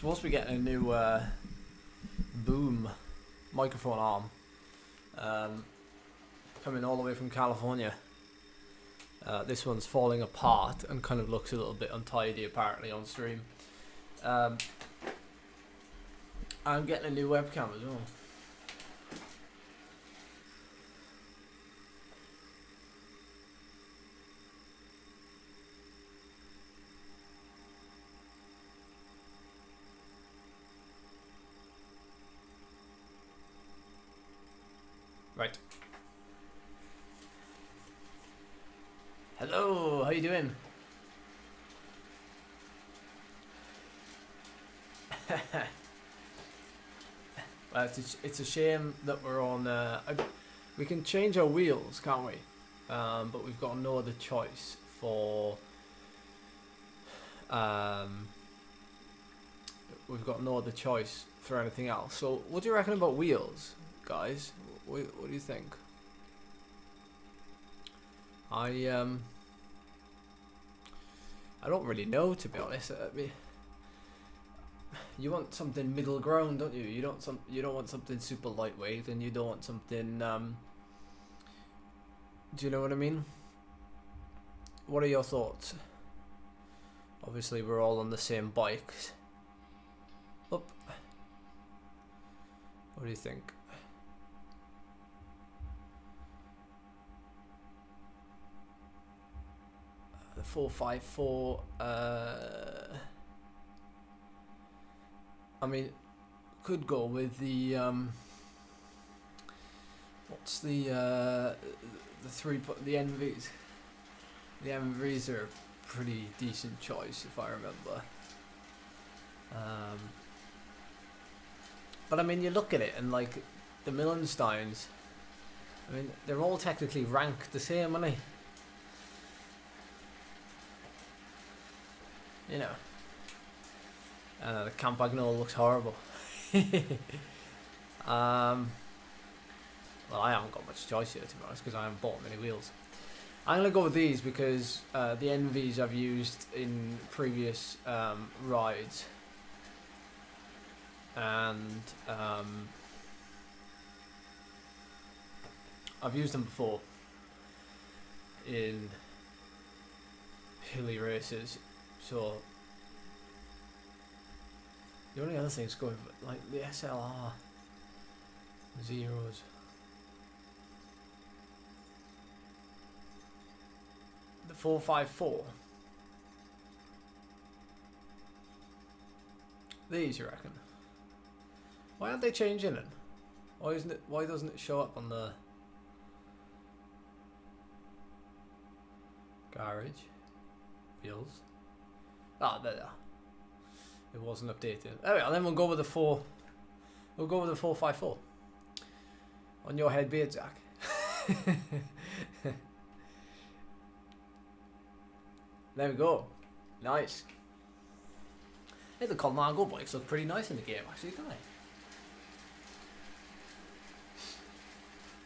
supposed to be getting a new boom microphone arm coming all the way from California. This one's falling apart and kind of looks a little bit untidy apparently on stream. I'm getting a new webcam as well. Right. Hello, how you doing? Well, it's a shame that we're on. We can change our wheels, can't we? But we've got no other choice for. We've got no other choice for anything else. So, what do you reckon about wheels, guys? What do you think? I don't really know, to be honest. I mean, you want something middle ground, don't you? You don't want something super lightweight, and you don't want something. Do you know what I mean? What are your thoughts? Obviously, we're all on the same bikes. Up. What do you think? The 454. I mean, could go with the what's the NVs. The NVs are a pretty decent choice if I remember. But I mean, you look at it and like the Millensteins. I mean, they're all technically ranked the same, aren't they? You know. The Campagnol looks horrible. Well, I haven't got much choice here, to be honest, because I haven't bought many wheels. I'm going to go with these because the NVs I've used in previous rides. And I've used them before in hilly races. So the only other things going like the SLR zeros, the 454. These, you reckon? Why aren't they changing it? Why isn't it? Why doesn't it show up on the garage wheels? Ah, there they are. It wasn't updated. Anyway, and then we'll go with the 4. We'll go with the 454. On your head beard, Zach. There we go. Nice. Hey, the Continental bikes look pretty nice in the game, actually, don't they?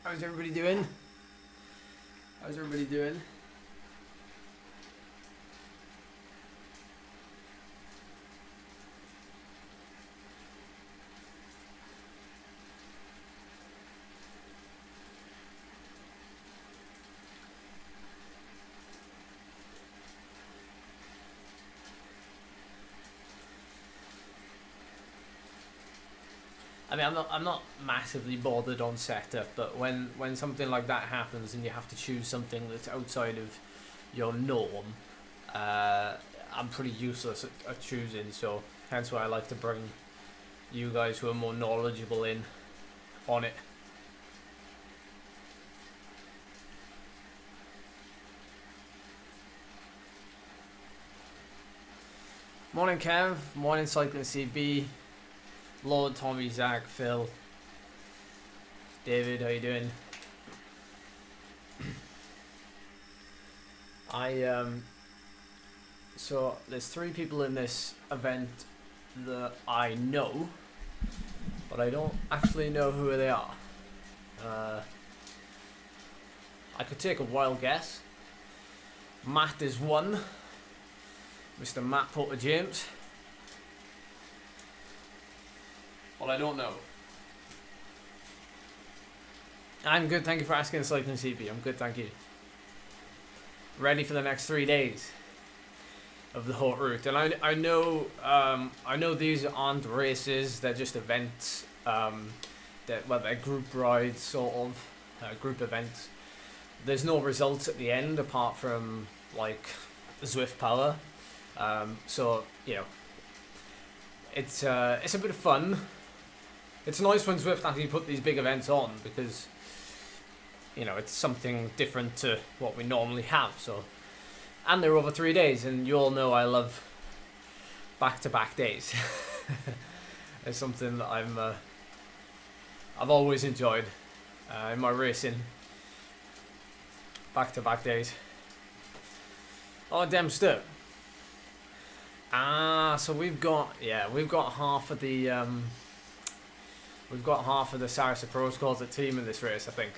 How's everybody doing? How's everybody doing? I mean, I'm not massively bothered on setup, but when something like that happens and you have to choose something that's outside of your norm, I'm pretty useless at choosing. So hence why I like to bring you guys who are more knowledgeable on it. Morning, Kev. Morning, Cycling CB. Lord, Tommy, Zach, Phil, David, how you doing? So there's 3 people in this event that I know, but I don't actually know who they are. I could take a wild guess. Matt is one. Mr. Matt Porter James. Well, I don't know. I'm good, thank you for asking, Cycling CP. I'm good, thank you. Ready for the next 3 days of the Haute route, and I know these aren't races; they're just events. They're group rides, sort of group events. There's no results at the end apart from like Zwift Power. So you know, it's a bit of fun. It's nice when Zwift actually put these big events on because you know it's something different to what we normally have. So, and they're over 3 days, and you all know I love back-to-back days. It's something that I've always enjoyed in my racing. Back-to-back days. Oh, damn step. So we've got half of the Sarasa Pro Squad at team in this race, I think.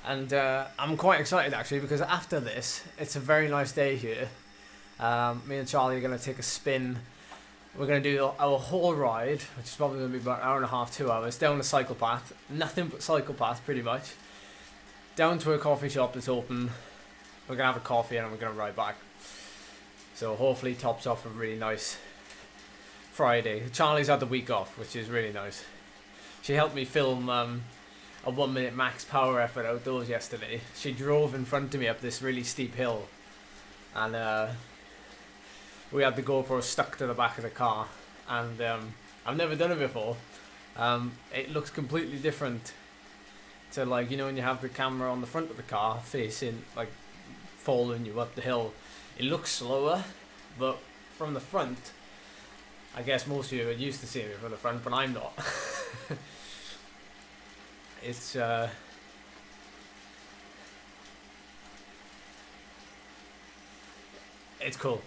And I'm quite excited actually because after this, it's a very nice day here. Me and Charlie are going to take a spin. We're going to do our whole ride, which is probably going to be about an hour and a half, 2 hours, down the cycle path. Nothing but cycle path, pretty much. Down to a coffee shop that's open. We're going to have a coffee and we're going to ride back. So hopefully tops off a really nice Friday. Charlie's had the week off, which is really nice. She helped me film a 1 minute max power effort outdoors yesterday. She drove in front of me up this really steep hill. And we had the GoPro stuck to the back of the car, and I've never done it before. It looks completely different to, like, you know, when you have the camera on the front of the car facing, like, following you up the hill. It looks slower, but from the front, I guess most of you are used to seeing it from the front, but I'm not. It's cool.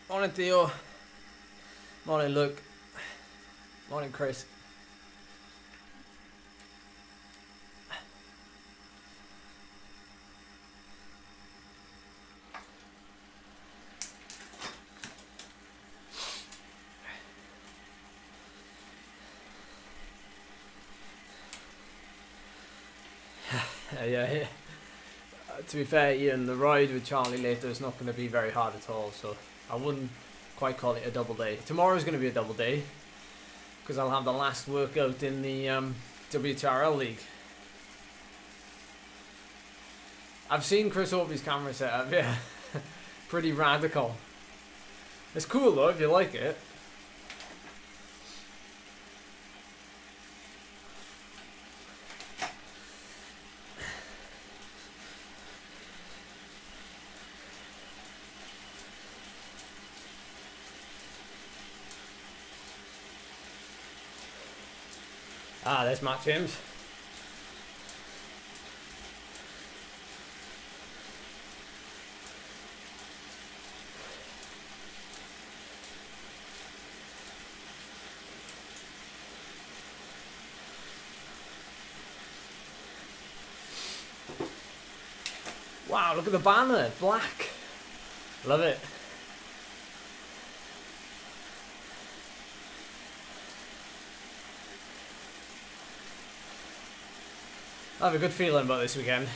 Morning Theo. Morning Luke. Morning Chris. Yeah. To be fair, Ian, the ride with Charlie later is not going to be very hard at all, so I wouldn't quite call it a double day. Tomorrow's going to be a double day because I'll have the last workout in the WTRL League. I've seen Chris Opie's camera setup, yeah. Pretty radical. It's cool though if you like it. There's Matt James. Wow, look at the banner, black. Love it. I have a good feeling about this weekend.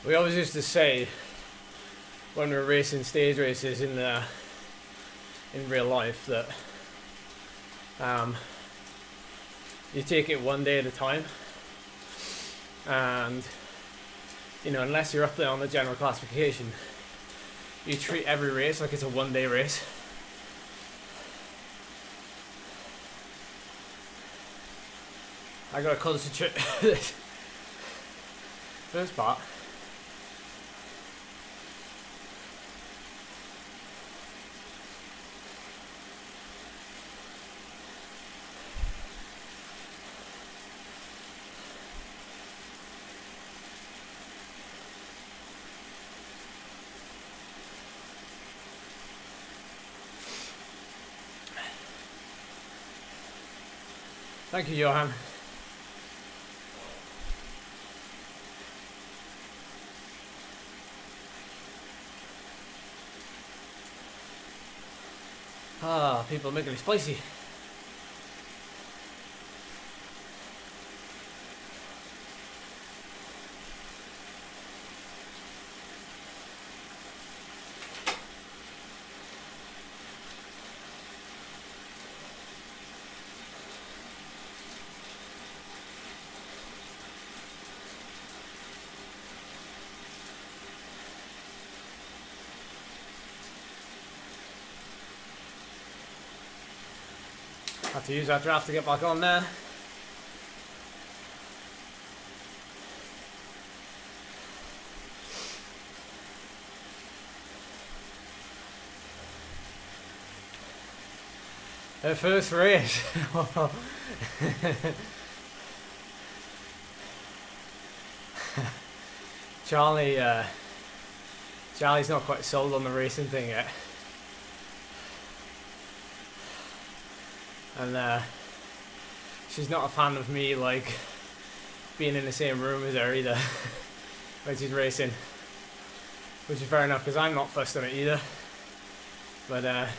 We always used to say when we were racing stage races in real life that you take it one day at a time, and you know, unless you're up there on the general classification, you treat every race like it's a one-day race. I gotta concentrate this first part. Thank you, Johan. Ah, people making it spicy. Had to use that draft to get back on there. Their first race. Charlie's not quite sold on the racing thing yet. And she's not a fan of me like being in the same room as her either when she's racing, which is fair enough because I'm not fussed on it either. But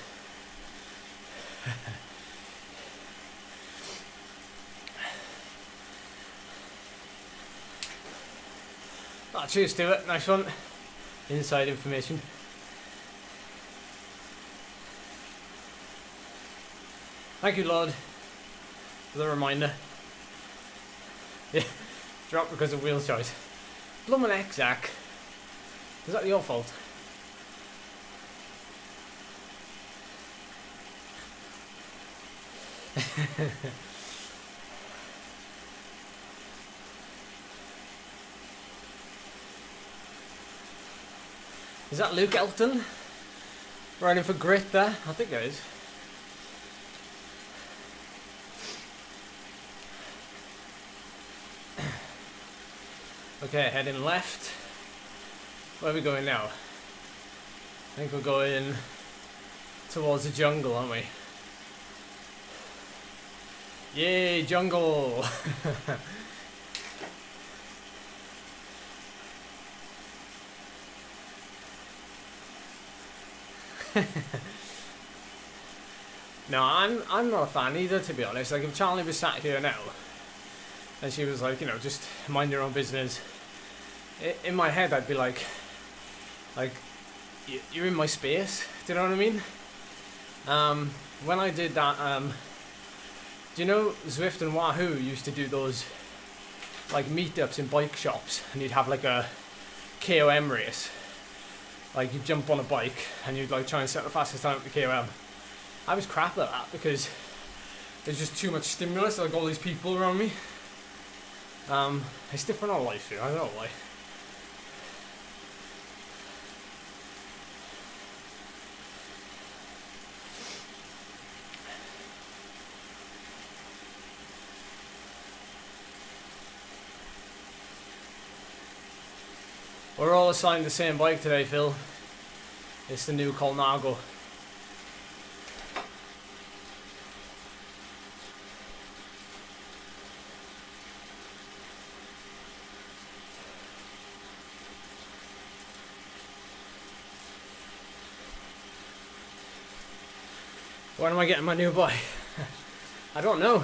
oh, cheers to it, nice one. Inside information. Thank you, Lord, for the reminder. Yeah, dropped because of wheel choice. Bloomin' heck, Zach. Is that your fault? Is that Luke Elton? Riding for Grit there? I think it is. Okay, heading left. Where are we going now? I think we're going towards the jungle, aren't we? Yay, jungle! No, I'm not a fan either, to be honest. Like, if Charlie was sat here now and she was like, you know, just mind your own business, in my head I'd be like, you're in my space. Do you know what I mean? When I did that, do you know Zwift and Wahoo used to do those like meetups in bike shops, and you'd have like a KOM race. Like, you'd jump on a bike and you'd like try and set the fastest time at the KOM. I was crap at that because there's just too much stimulus, like all these people around me. It's different on life here, I don't know why. We're all assigned the same bike today, Phil. It's the new Colnago. When am I getting my new bike? I don't know.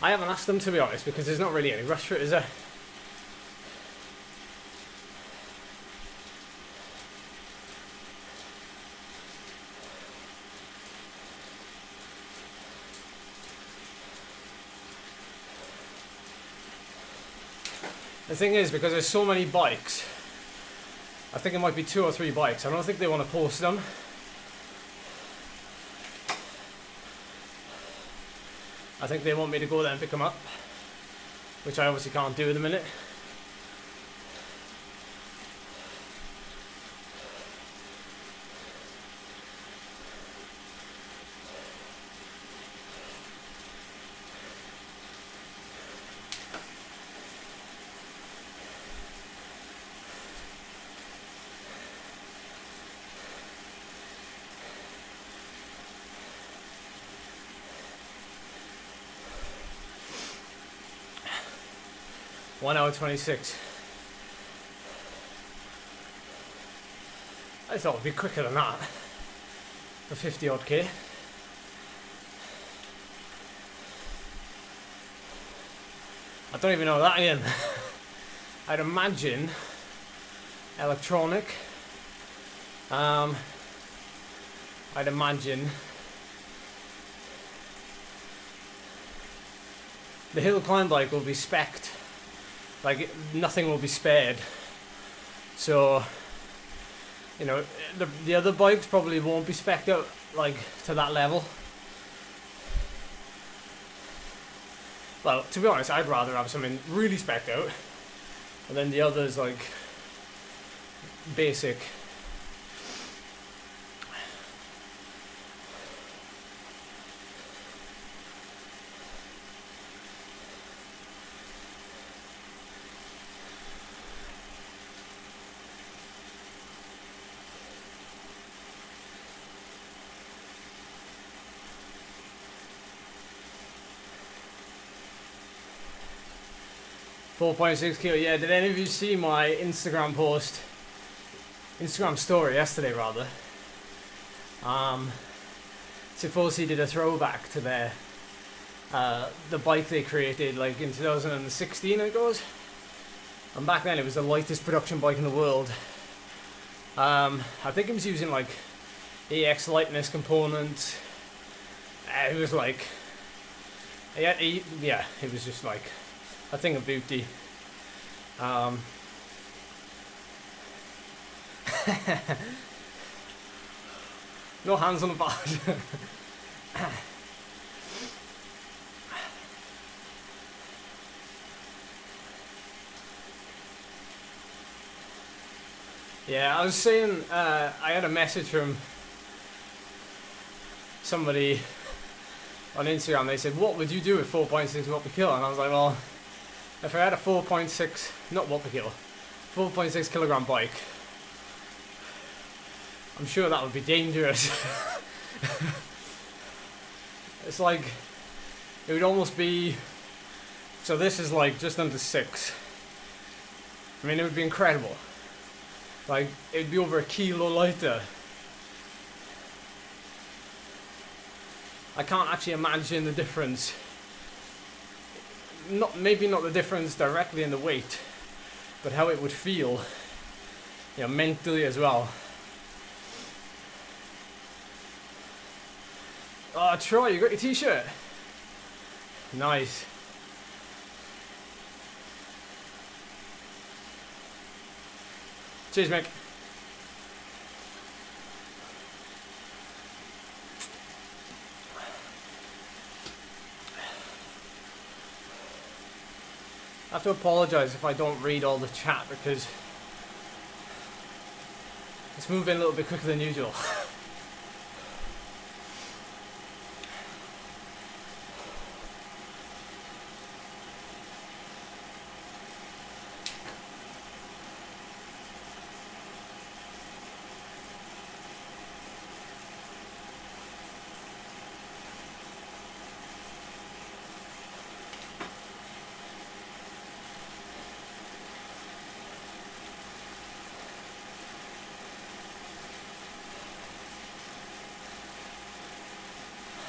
I haven't asked them, to be honest, because there's not really any rush for it, is there? The thing is, because there's so many bikes, I think it might be 2 or 3 bikes. I don't think they want to post them. I think they want me to go there and pick them up, which I obviously can't do at the minute. One hour 26. I thought it'd be quicker than that for 50 odd K. I don't even know that again. I'd imagine electronic. I'd imagine the hill climb bike will be spec'd. Like, nothing will be spared. So, you know, the other bikes probably won't be spec'd out, like, to that level. Well, to be honest, I'd rather have something really spec'd out, and then the others, like, basic. 4.6 kilo. Yeah, did any of you see my Instagram story yesterday, rather? Tifosi did a throwback to their the bike they created like in 2016, I think it was. And back then it was the lightest production bike in the world. I think it was using like EX lightness components. It was like, yeah, it was just like a thing of beauty. No hands on the bar. Yeah, I was saying, I had a message from somebody on Instagram. They said, what would you do with 4.6 watt per kilo? And I was like, well, if I had a 4.6, not watt per kilo, 4.6 kilogram bike, I'm sure that would be dangerous. It's like, it would almost be, so this is like just under 6. I mean, it would be incredible. Like, it'd be over a kilo lighter. I can't actually imagine the difference. Maybe not the difference directly in the weight, but how it would feel, you know, mentally as well. Oh, Troy, you got your t-shirt? Nice. Cheers, Mick. I have to apologise if I don't read all the chat because it's moving a little bit quicker than usual.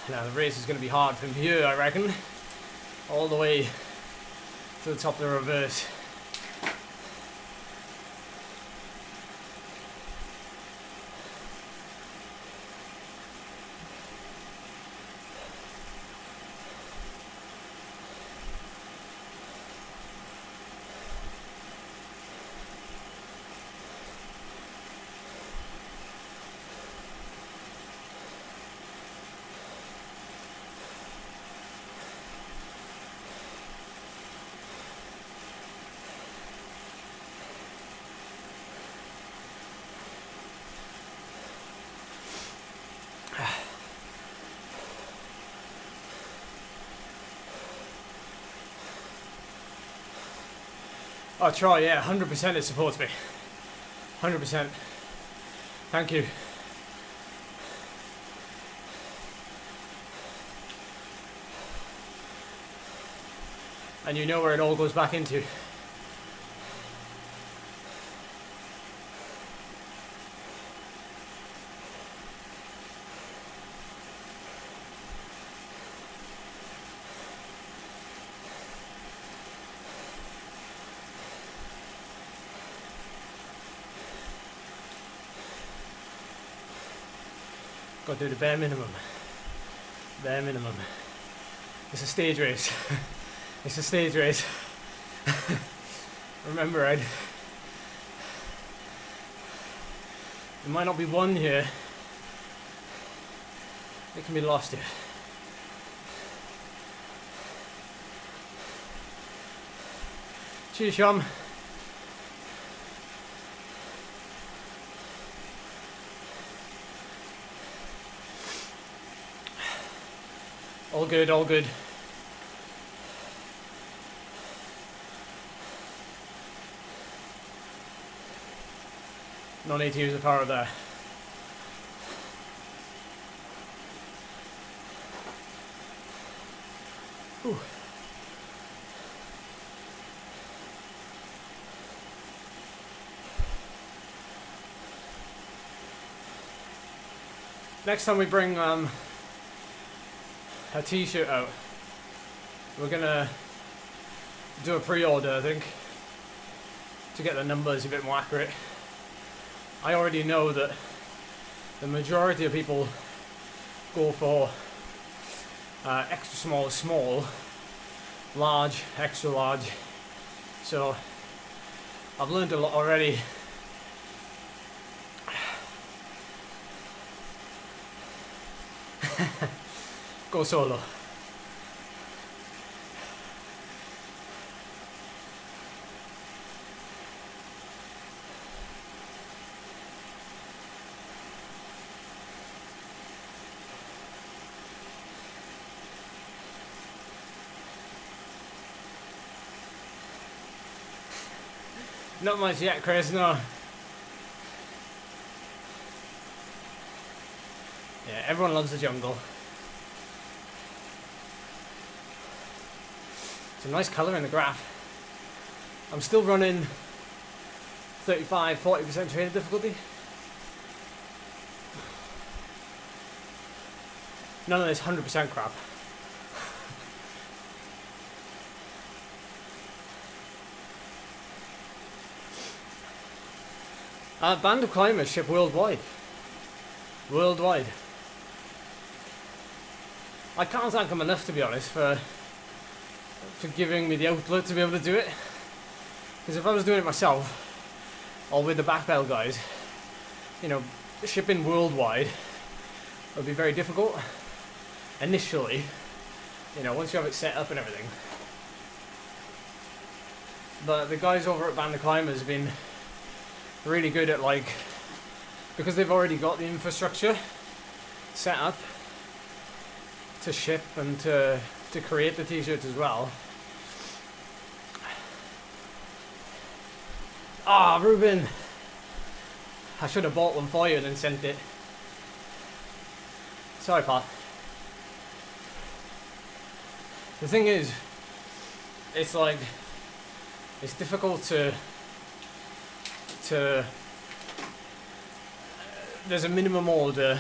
Now the race is going to be hard from here, I reckon, all the way to the top of the reverse. I'll try, yeah, 100% it supports me. 100%. Thank you. And you know where it all goes back into. Got to do the bare minimum. Bare minimum. It's a stage race. It's a stage race. Remember, there might not be one here. It can be lost here. Cheers, Sham. All good, all good. No need to use the power there. Whew. Next time we bring a t-shirt out, we're gonna do a pre-order, I think, to get the numbers a bit more accurate. I already know that the majority of people go for extra small, small, large, extra large. So I've learned a lot already. Go solo. Not much yet, Chris, no. Yeah, everyone loves the jungle. It's a nice colour in the graph. I'm still running 35-40% trainer difficulty. None of this 100% crap. Band of Climbers ship worldwide. Worldwide. I can't thank them enough, to be honest, for giving me the outlet to be able to do it. Because if I was doing it myself, or with the back bell guys, you know, shipping worldwide would be very difficult initially, you know, once you have it set up and everything. But the guys over at Band of Climbers have been really good at, like, because they've already got the infrastructure set up to ship and to create the t-shirts as well. Ah, Ruben! I should have bought one for you and then sent it. Sorry, Pat. The thing is, it's like, it's difficult to there's a minimum order.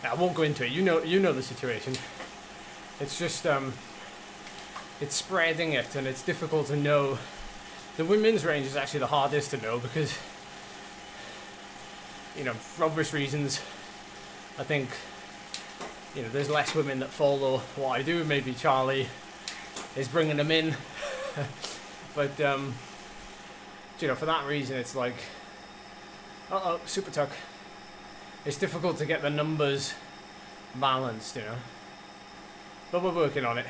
I won't go into it. You know the situation. It's just it's spreading it, and it's difficult to know. The women's range is actually the hardest to know because, you know, for obvious reasons. I think, you know, there's less women that follow what I do. Maybe Charlie is bringing them in, but you know, for that reason, it's like, super tuck. It's difficult to get the numbers balanced, you know. But we're working on it.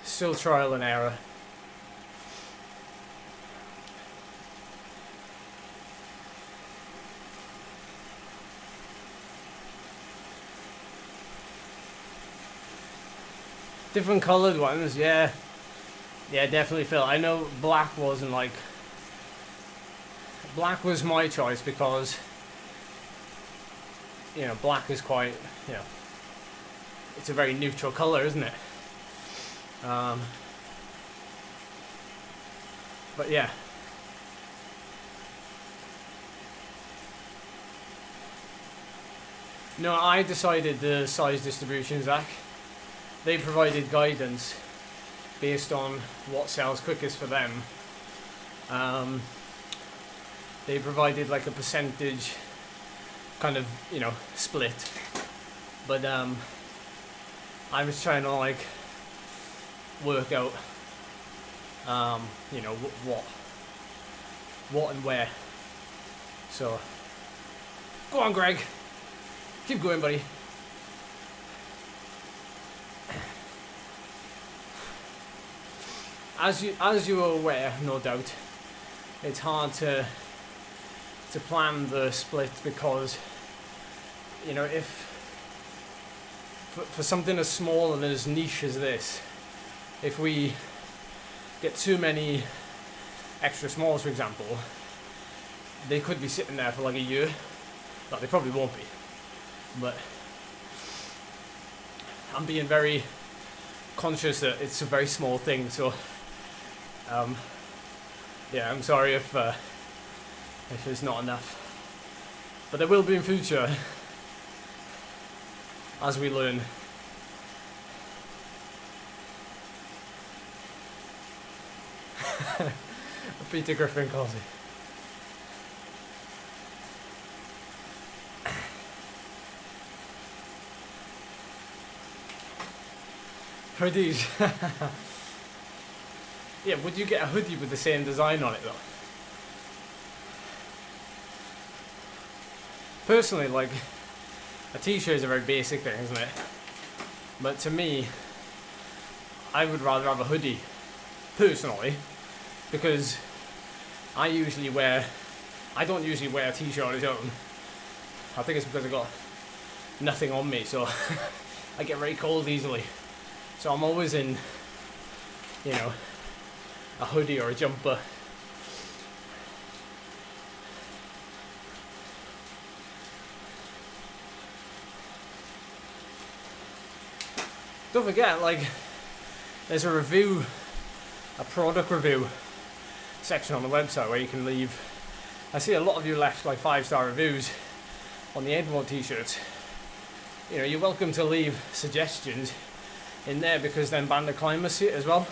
Still trial and error. Different coloured ones, yeah. Yeah, definitely Phil. I know black wasn't like... Black was my choice because, you know, black is quite, you know, it's a very neutral colour, isn't it? But yeah. No, I decided the size distribution, Zach. They provided guidance based on what sells quickest for them. They provided like a percentage kind of, you know, split. But I was trying to like work out, you know, what and where. So, go on, Greg. Keep going, buddy. As you are aware, no doubt, it's hard to plan the split because, you know, if for something as small and as niche as this, if we get too many extra smalls, for example, they could be sitting there for like a year. No, they probably won't be. But I'm being very conscious that it's a very small thing, so yeah, I'm sorry if it's not enough, but there will be in future as we learn. Peter Griffin calls it. Hoodies. Yeah, would you get a hoodie with the same design on it though? Personally, like, a t-shirt is a very basic thing, isn't it? But to me, I would rather have a hoodie, personally, because I don't usually wear a t-shirt on its own. I think it's because I've got nothing on me, so I get very cold easily. So I'm always in, you know, a hoodie or a jumper. Don't forget, like, there's a product review section on the website where you can leave. I see a lot of you left like 5-star reviews on the Headwind t-shirts. You know, you're welcome to leave suggestions in there because then Bandit Climbers see it as well.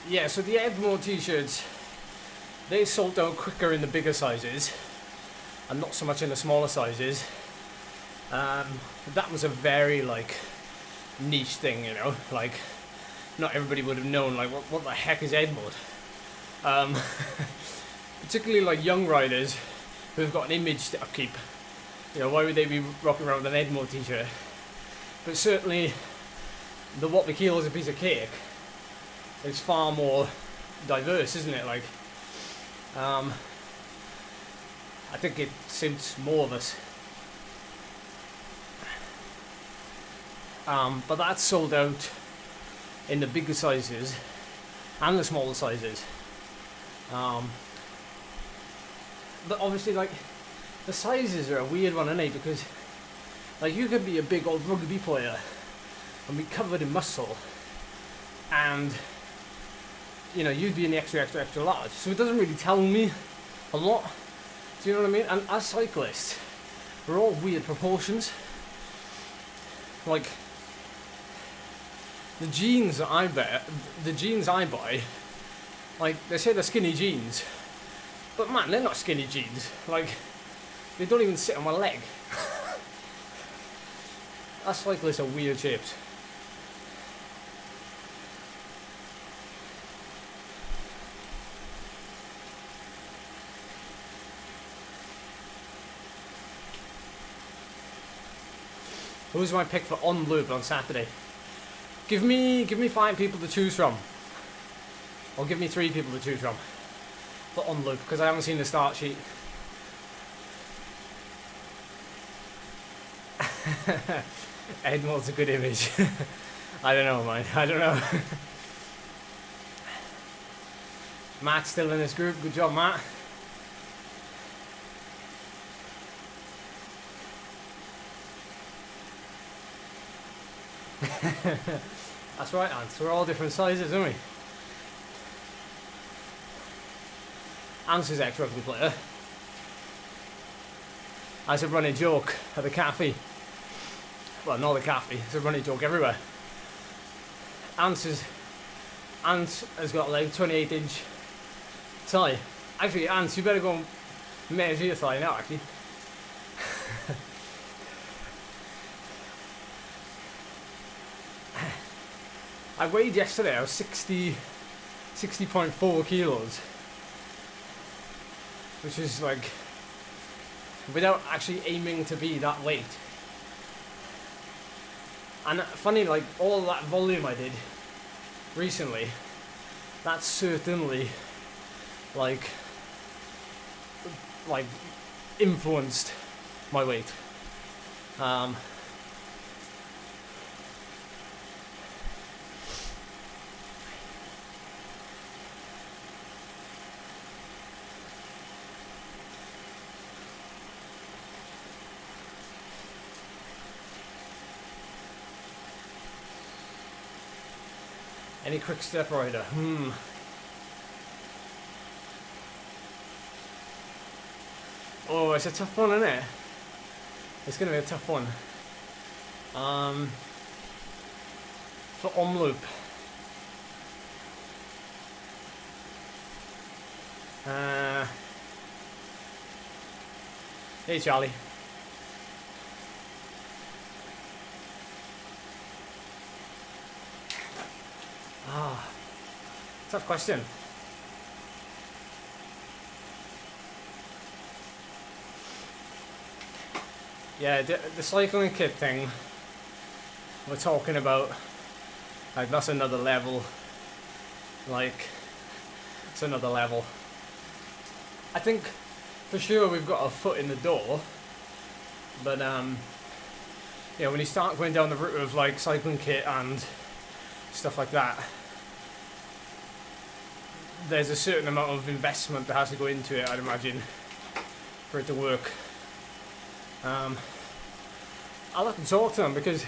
Yeah, so the Headwind t-shirts, they sold out quicker in the bigger sizes and not so much in the smaller sizes. That was a very like niche thing, you know, like not everybody would have known like what the heck is Headwind. Particularly like young riders who've got an image to upkeep. You know, why would they be rocking around with an Headwind t-shirt? But certainly the what we kill is a piece of cake. It's far more diverse, isn't it? Like, I think it suits more of us. But that's sold out in the bigger sizes and the smaller sizes. But obviously, like, the sizes are a weird one, aren't they? Because, like, you could be a big old rugby player and be covered in muscle, and you know, you'd be in the extra large. So it doesn't really tell me a lot. Do you know what I mean? And as cyclists, we're all weird proportions. Like, the jeans I buy, like, they say they're skinny jeans. But man, they're not skinny jeans. Like, they don't even sit on my leg. Us cyclists are weird shapes. Who's my pick for on loop on Saturday? Give me 5 people to choose from. Or give me 3 people to choose from. For on loop, because I haven't seen the start sheet. Edmond's a good image. I don't know, man. I don't know. Matt's still in this group. Good job, Matt. That's right, Ants. We're all different sizes, aren't we? Ants is ex-rugby player. As a running joke at the cafe. Well, not the cafe. It's a running joke everywhere. Ants has got like 28-inch thigh. Actually, Ants, you better go and measure your thigh now, actually. I weighed yesterday, I was 60.4 kilos. Which is like, without actually aiming to be that weight. And funny, like, all that volume I did recently, that certainly, like influenced my weight. Any quick step rider? Oh, it's a tough one, isn't it? It's going to be a tough one. For on-loop. Hey, Charlie. Tough question. Yeah, the cycling kit thing we're talking about, like, that's another level. Like, it's another level. I think for sure we've got a foot in the door, but yeah, when you start going down the route of like cycling kit and stuff like that, there's a certain amount of investment that has to go into it, I'd imagine, for it to work. I'll have to talk to them, because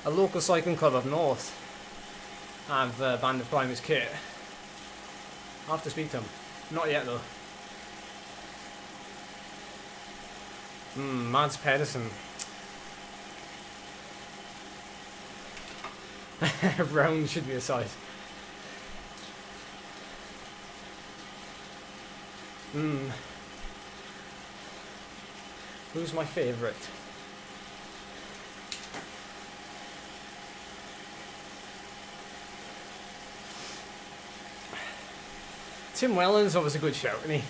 a local cycling club up north have a band of climbers kit. I'll have to speak to them. Not yet though. Mads Pedersen. Round should be a size. Who's my favourite? Tim Wellens was a good shout, isn't he?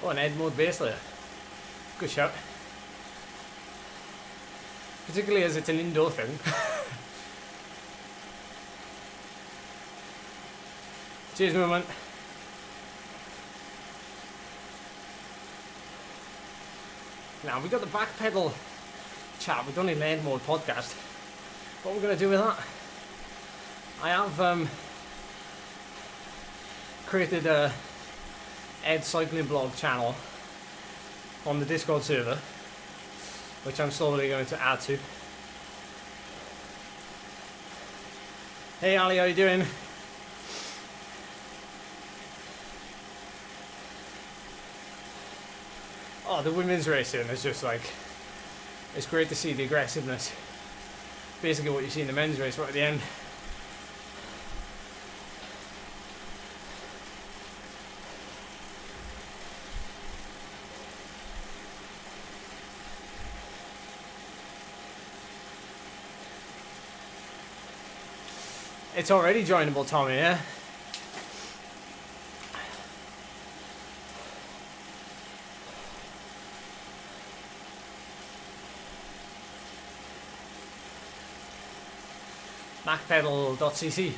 Oh, an Edmond base layer. Good shout. Particularly as it's an indoor thing. Cheers, movement. Now we got the back pedal chat. We've done a land mode podcast. What we're gonna do with that? I have created a Ed Cycling Blog channel on the Discord server, which I'm slowly going to add to. Hey Ali, how you doing? Oh, the women's racing is just like, it's great to see the aggressiveness. Basically what you see in the men's race right at the end. It's already joinable, Tommy, yeah? Macpedal.cc.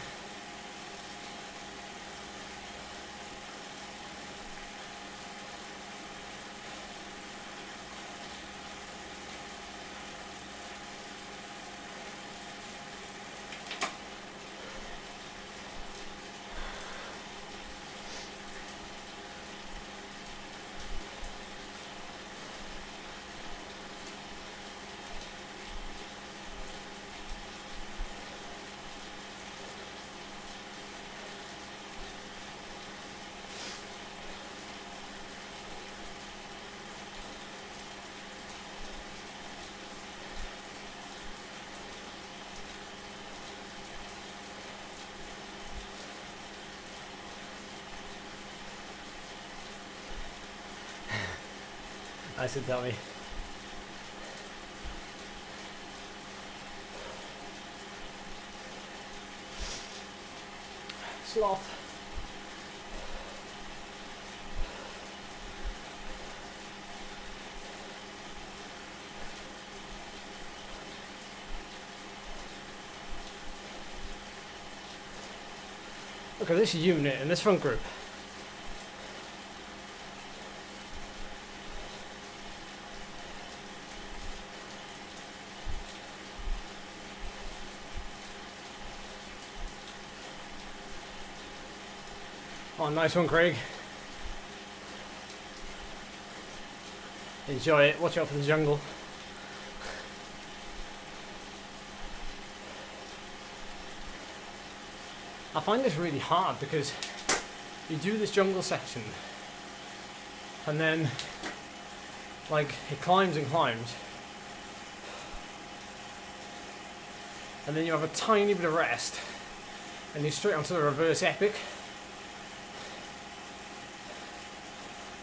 I said, tell me. Sloth. Look at this unit in this front group. Oh, nice one, Craig. Enjoy it. Watch out for the jungle. I find this really hard because you do this jungle section and then like it climbs and climbs and then you have a tiny bit of rest and you're straight onto the reverse epic.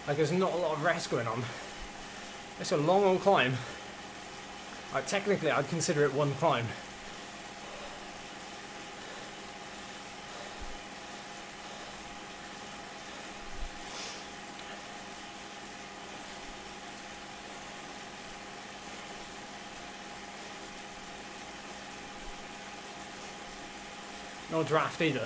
Like there's not a lot of rest going on. It's a long old climb. Like technically I'd consider it one climb. No draft either.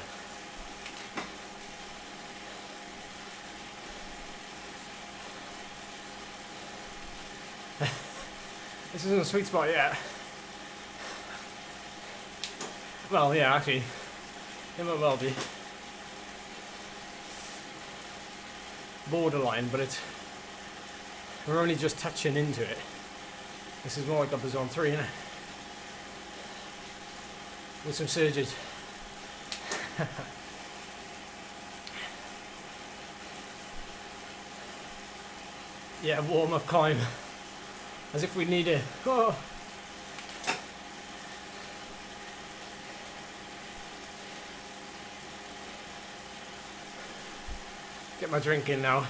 This isn't a sweet spot yet. Well, yeah, actually, it might well be borderline, but we're only just touching into it. This is more like upper zone 3, isn't it? With some surges. Yeah, warm up climb. As if we need it. Oh. Get my drink in now.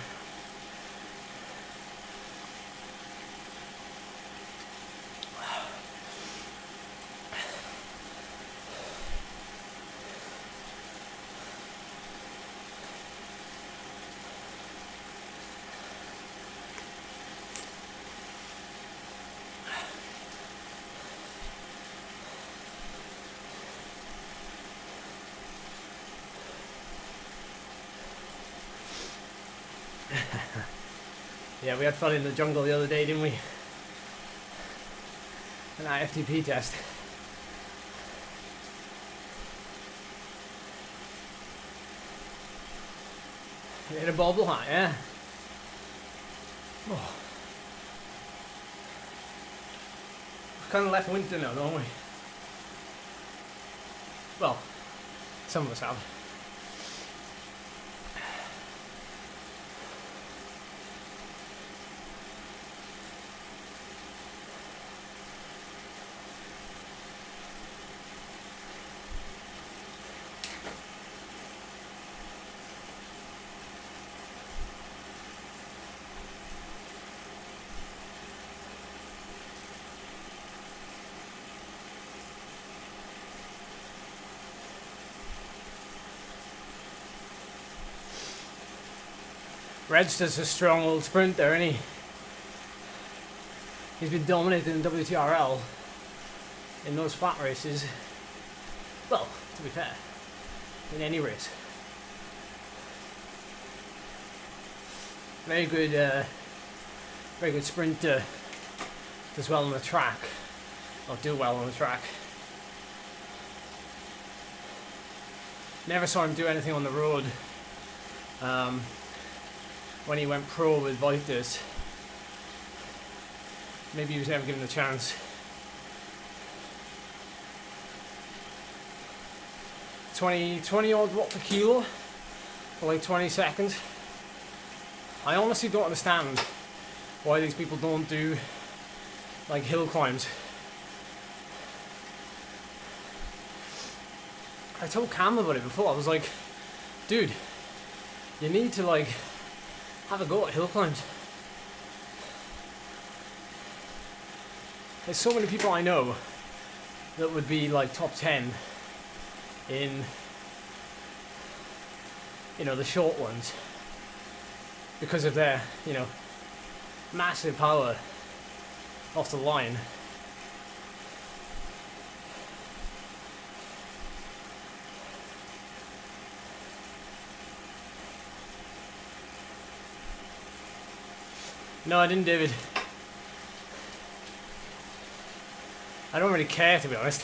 Yeah, we had fun in the jungle the other day, didn't we? In that FTP test. You hit a bobble hat, yeah? Oh. We've kind of left winter now, don't we? Well, some of us have. Red's just a strong old sprinter, isn't he? He's been dominating WTRL in those flat races. Well, to be fair, in any race. Very good sprinter. Does well on the track, or do well on the track. Never saw him do anything on the road. When he went pro with Vitus, maybe he was never given a chance. 20 odd watt per kilo for like 20 seconds. I honestly don't understand why these people don't do like hill climbs. I told Cam about it before. I was like, dude, you need to like have a go at hill climbs. There's so many people I know that would be like top 10 in, you know, the short ones because of their, you know, massive power off the line. No, I didn't, David. I don't really care, to be honest.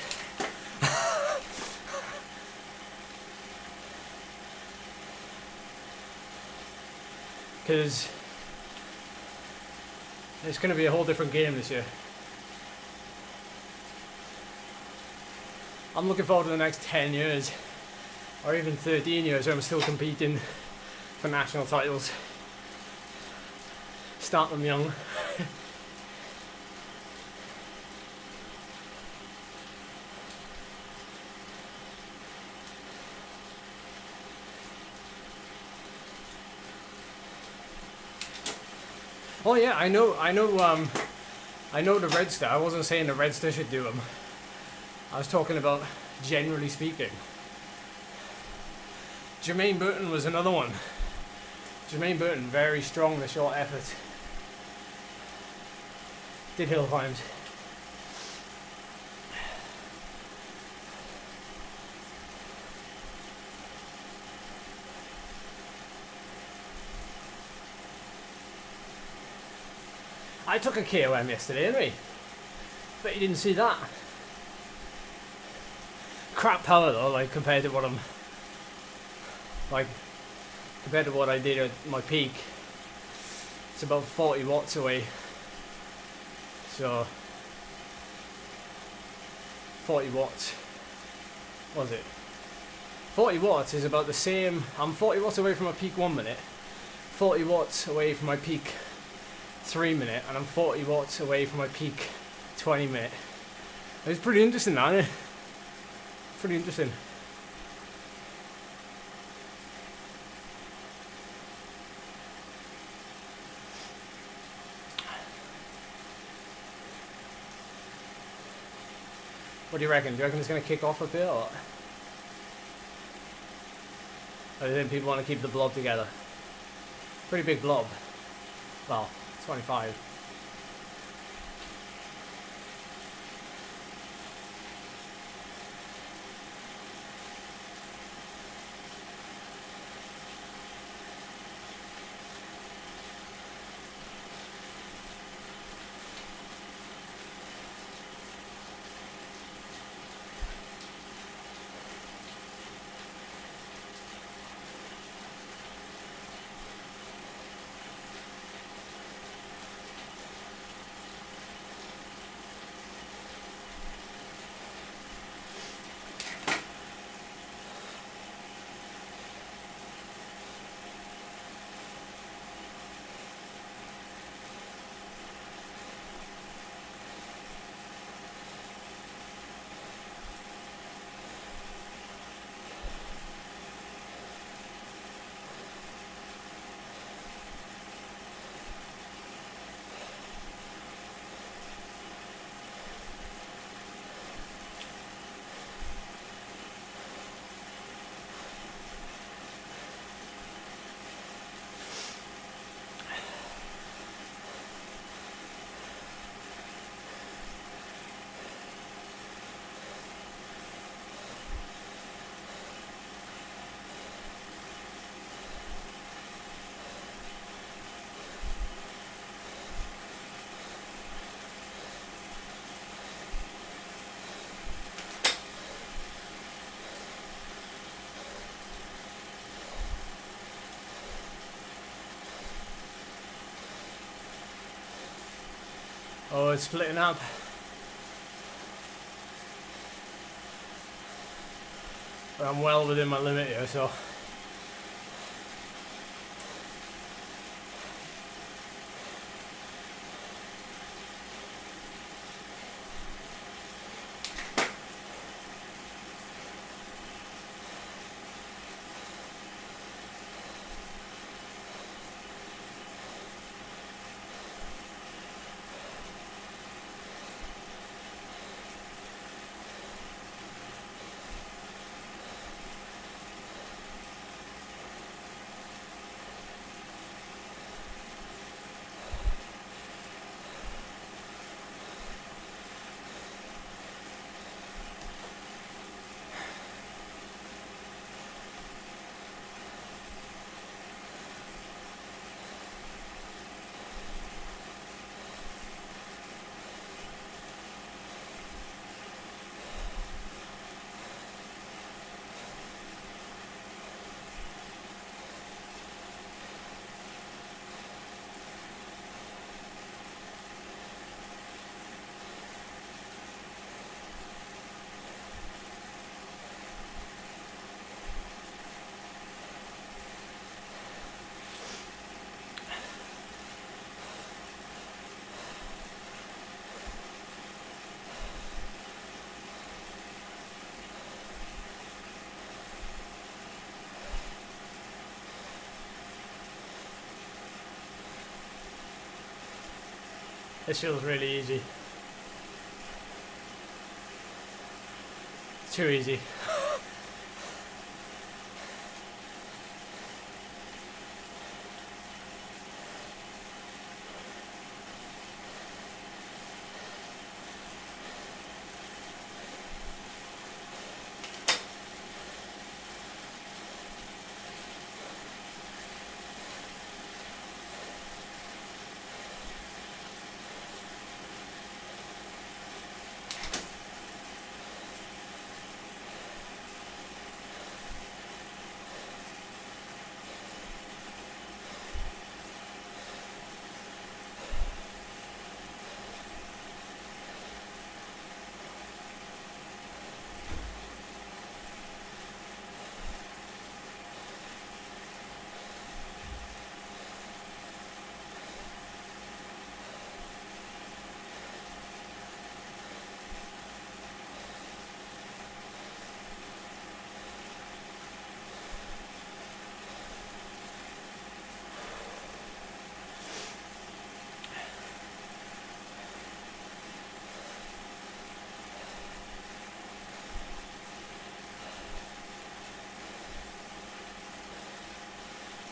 Because it's going to be a whole different game this year. I'm looking forward to the next 10 years, or even 13 years, where I'm still competing for national titles. Start them young. Oh yeah, I know the Redster. I wasn't saying the Redster should do them. I was talking about generally speaking. Jermaine Burton was another one. Jermaine Burton, very strong in the short effort. Did hill climbs. I took a KOM yesterday, didn't we? But you didn't see that. Crap power though, like compared to what I'm like compared to what I did at my peak. It's about 40 watts away. So 40 watts. What was it? 40 watts is about the same. I'm 40 watts away from my peak 1 minute, 40 watts away from my peak 3 minute, and I'm 40 watts away from my peak 20 minute. It's pretty interesting, isn't it? Pretty interesting. What do you reckon? Do you reckon it's going to kick off a bit, or do you think people want to keep the blob together? Pretty big blob. Well, 25. Oh, it's splitting up. But I'm well within my limit here, so. This feels really easy. Too easy.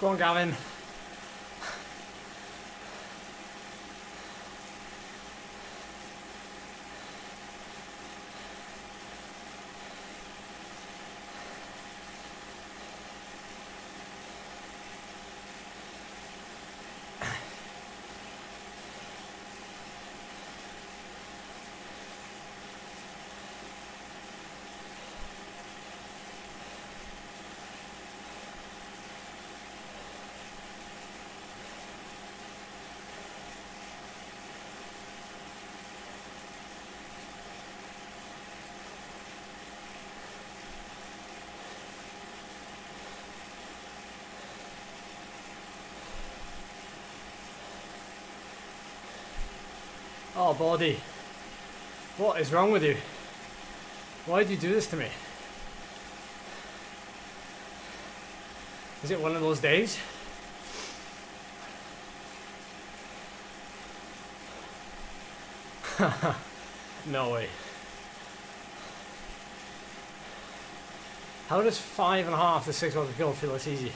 Go on, Gavin. Oh, body. What is wrong with you? Why do you do this to me? Is it one of those days? No way. How does 5.5 to 6 hours of kill feel this easy?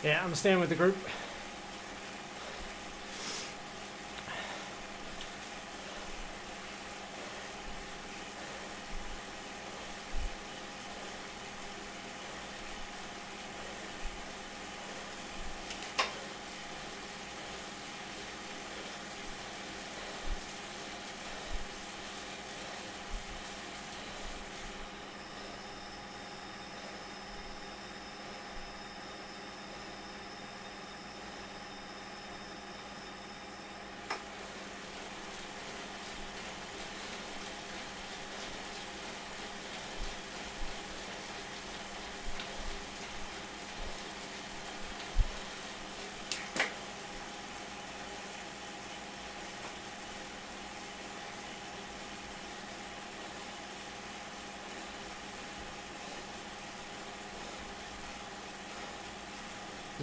Yeah, I'm staying with the group.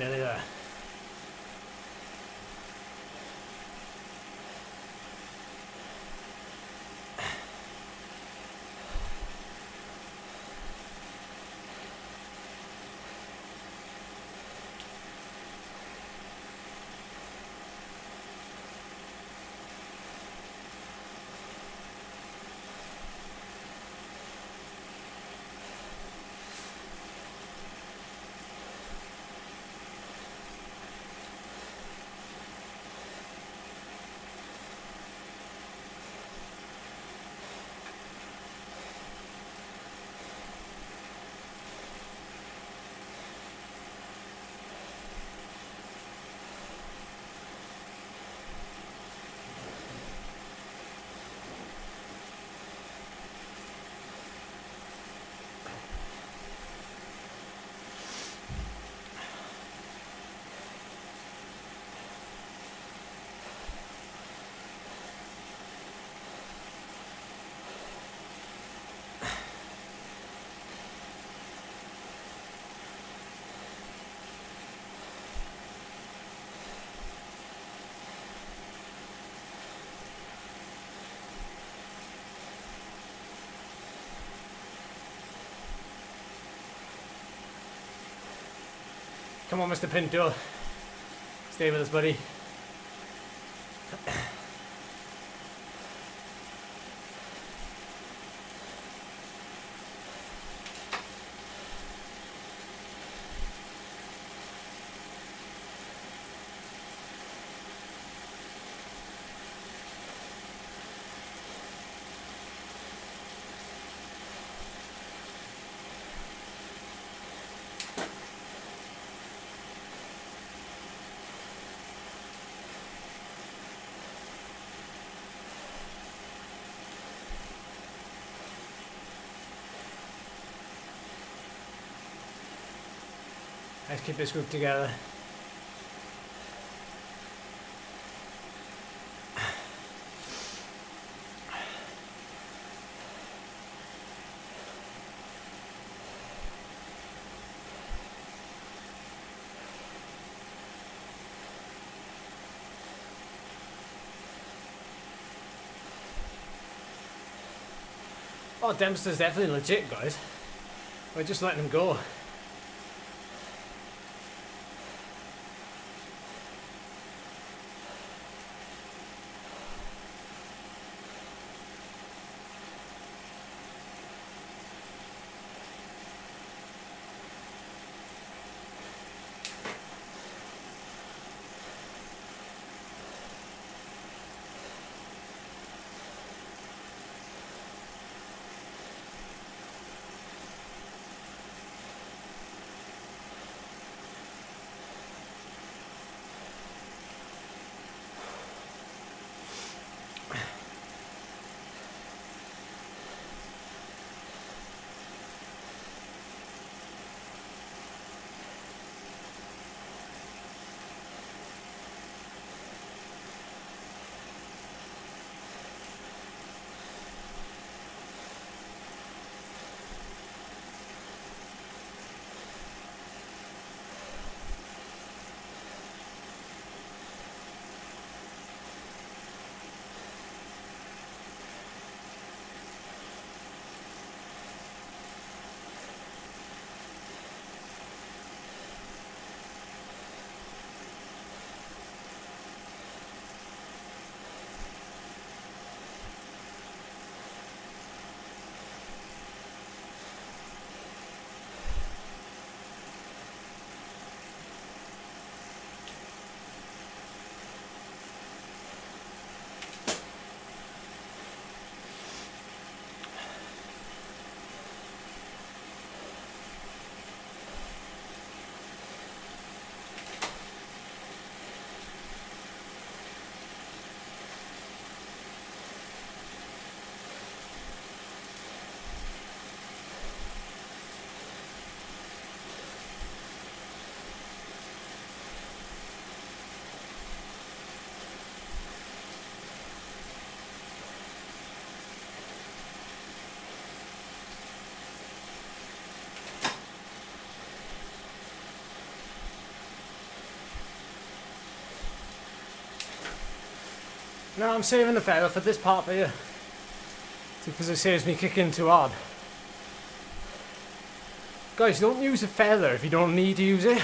Nearly there. Come on, Mr. Pinto. Stay with us, buddy. Let's keep this group together. Oh, Dempster's definitely legit, guys. We're just letting him go. No, I'm saving the feather for this part here. Because it saves me kicking too hard. Guys, don't use a feather if you don't need to use it.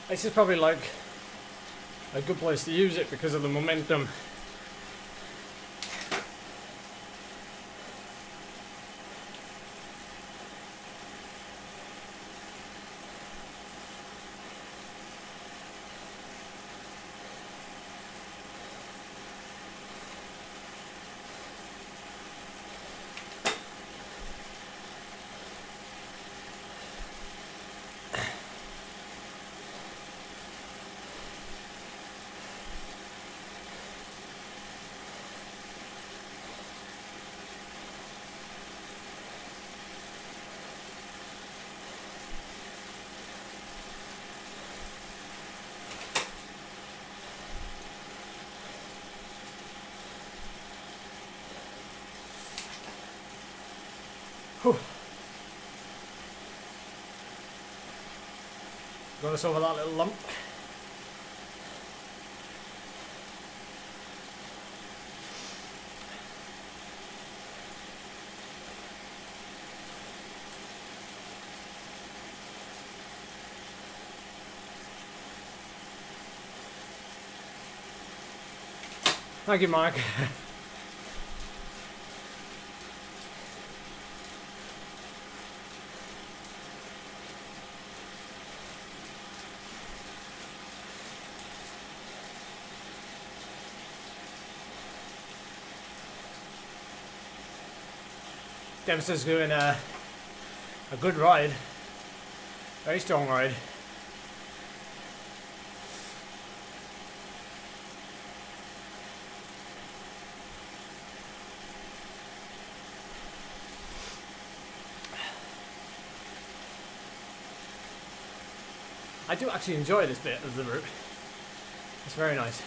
This is probably like a good place to use it because of the momentum. Whew. Got us over that little lump. Thank you, Mike. Dempster's doing a good ride, very strong ride. I do actually enjoy this bit of the route. It's very nice.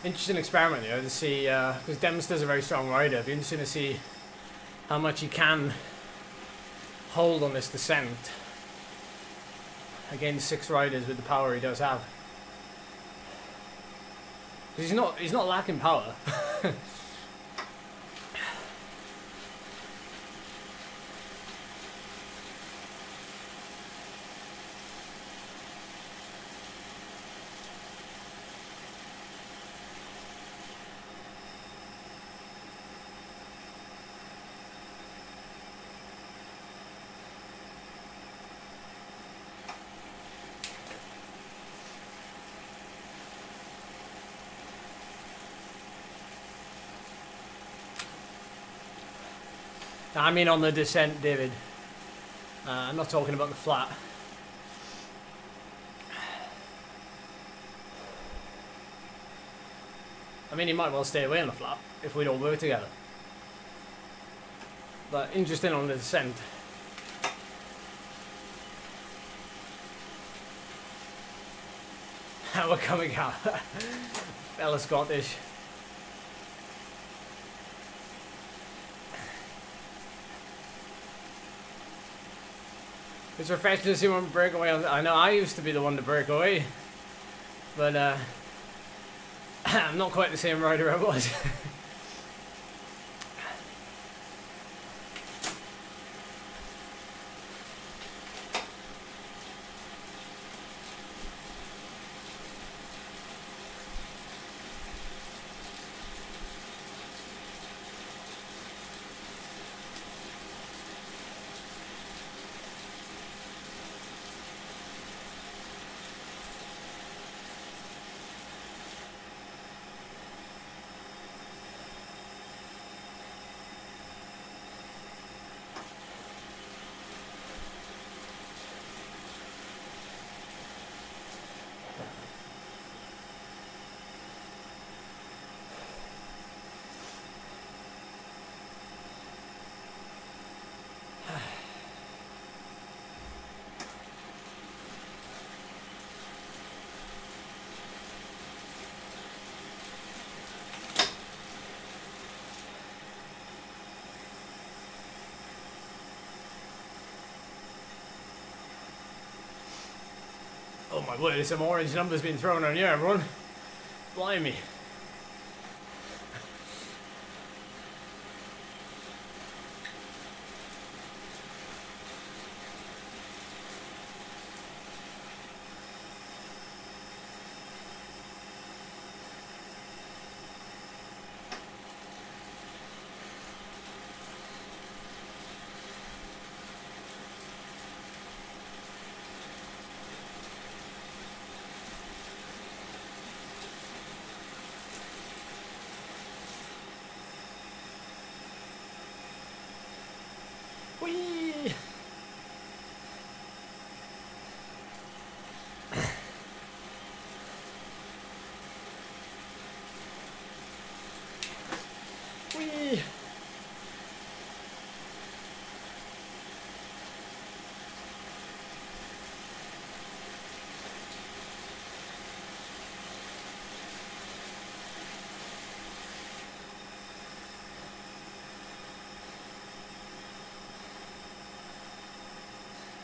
Interesting experiment, you know, to see, because Dempster's a very strong rider. It'd be interesting to see how much he can hold on this descent against 6 riders with the power he does have. 'Cause he's not lacking power. I mean on the descent, David. I'm not talking about the flat. I mean, you might well stay away on the flat if we'd all work together. But interesting on the descent. We're coming out. Fella Scottish. It's refreshing to see one break away. I know I used to be the one to break away. But I'm not quite the same rider I was. Oh my word, there's some orange numbers being thrown on you, everyone. Blimey. Whee! Whee!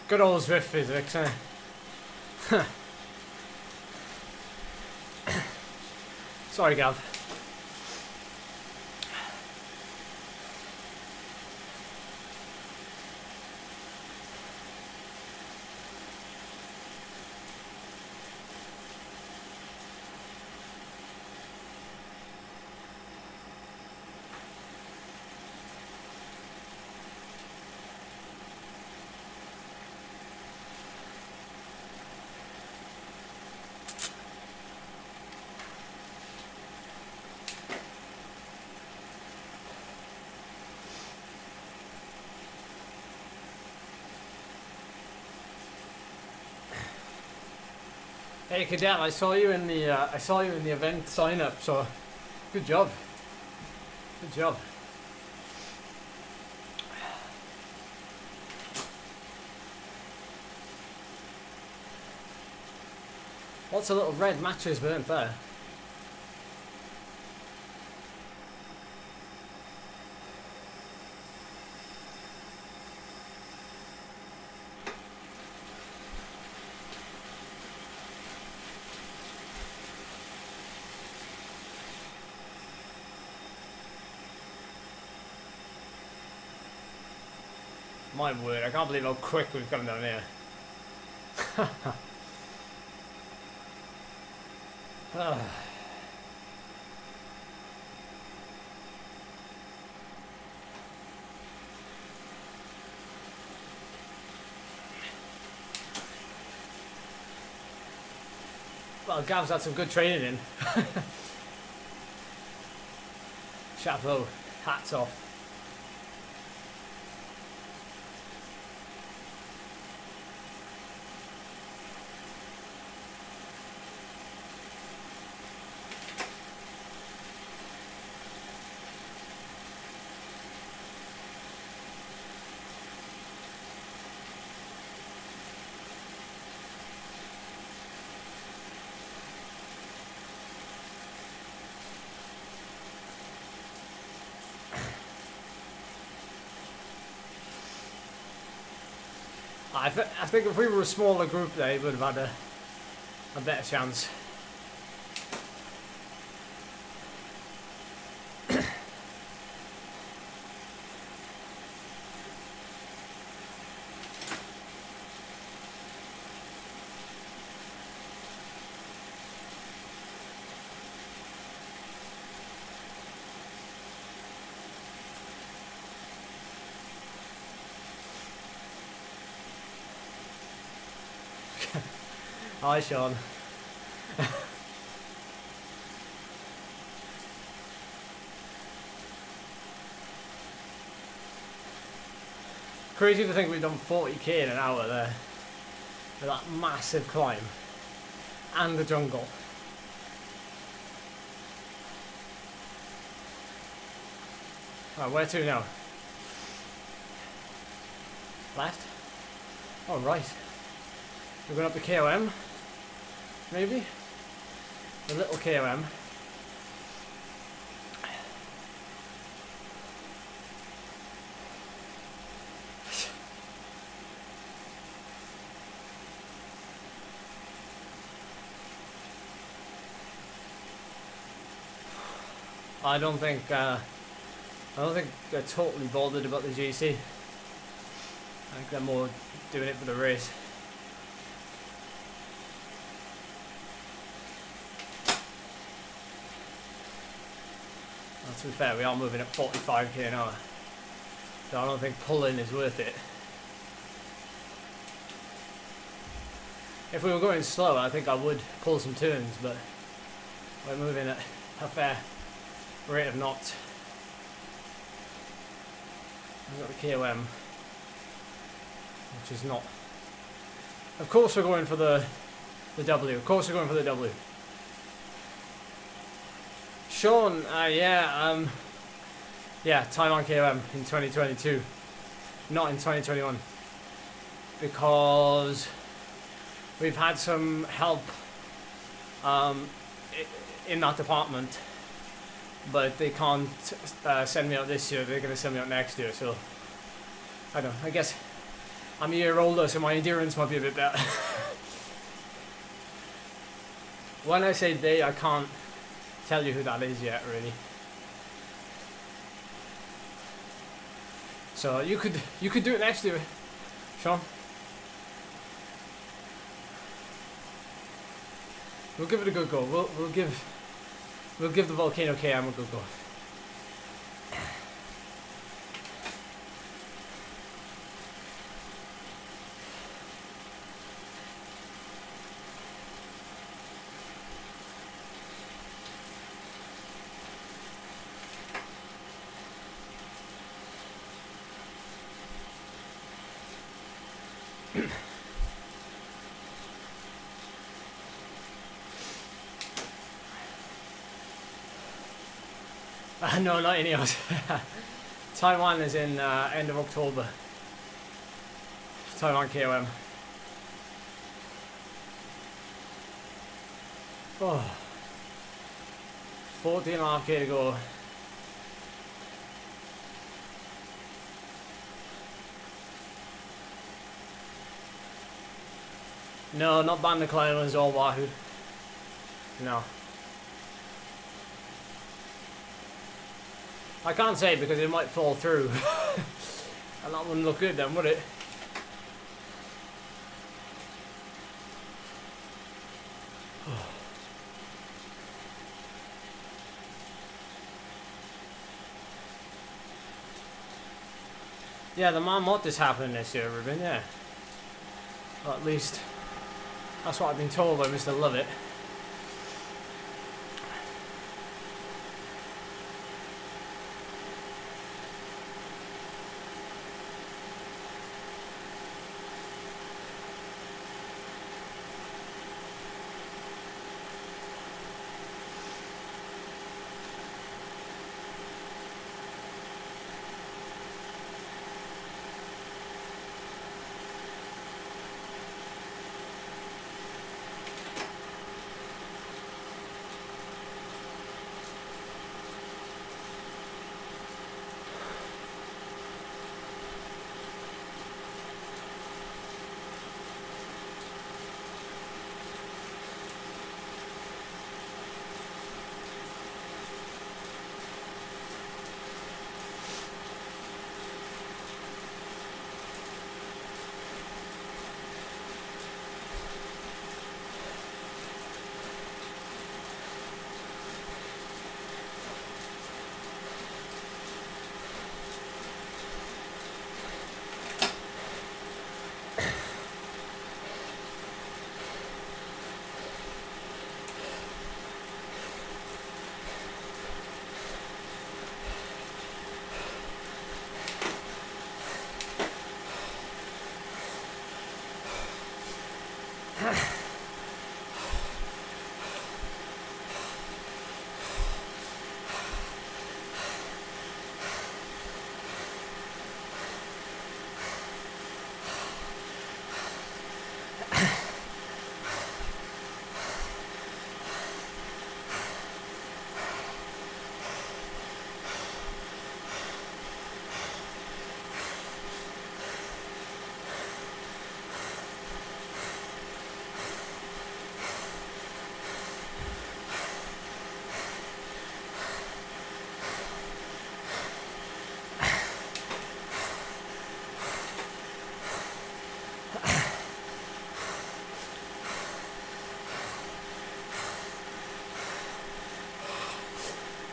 Good old Zwift physics, eh? Sorry, Gav. Hey Cadet, I saw you in the event sign up, so good job. Good job. Lots of little red matches weren't there? My word, I can't believe how quick we've come down here. Well, Gav's had some good training in. Chapeau, hats off. I think if we were a smaller group, they would have had a better chance. Hi, Sean. Crazy to think we've done 40k in an hour there. With that massive climb. And the jungle. Right, where to now? Left? Oh, right. We're going up the KOM. Maybe? The little KOM. I don't think they're totally bothered about the GC. I think they're more doing it for the race. To be fair, we are moving at 45k an hour, so I don't think pulling is worth it. If we were going slow, I think I would pull some turns, but we're moving at a fair rate of knots. We've got the KOM, which is not. Of course, we're going for the W. Of course, we're going for the W. Sean, yeah, Taiwan KOM in 2022, not in 2021, because we've had some help in that department, but they can't send me out this year. They're going to send me out next year, so I don't know. I guess I'm a year older, so my endurance might be a bit better. When I say they, I can't tell you who that is yet, really. So you could do it next year, Sean. We'll give it a good go. We'll give the Volcano KOM a good go. No, not any else. Taiwan is in end of October. Taiwan KOM. Oh. 14.5k to go. No, not Bynea climbers or Wahoo. No. I can't say because it might fall through. And that wouldn't look good then, would it? Yeah, the Marmot is happening this year, Ruben, yeah. Or at least, that's what I've been told by Mr. Lovett.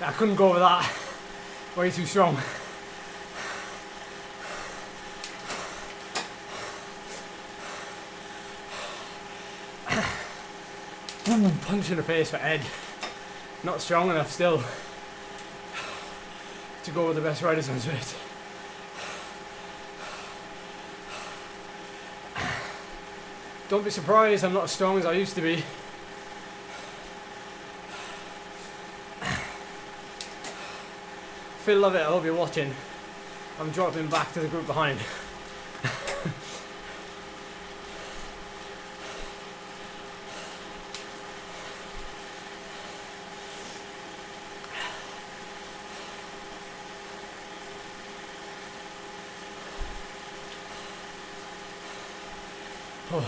I couldn't go with that. Way too strong. Punch in the face for Ed. Not strong enough still to go with the best riders on straight. Don't be surprised I'm not as strong as I used to be. Phil Lovett, I hope you're watching. I'm dropping back to the group behind. Oh.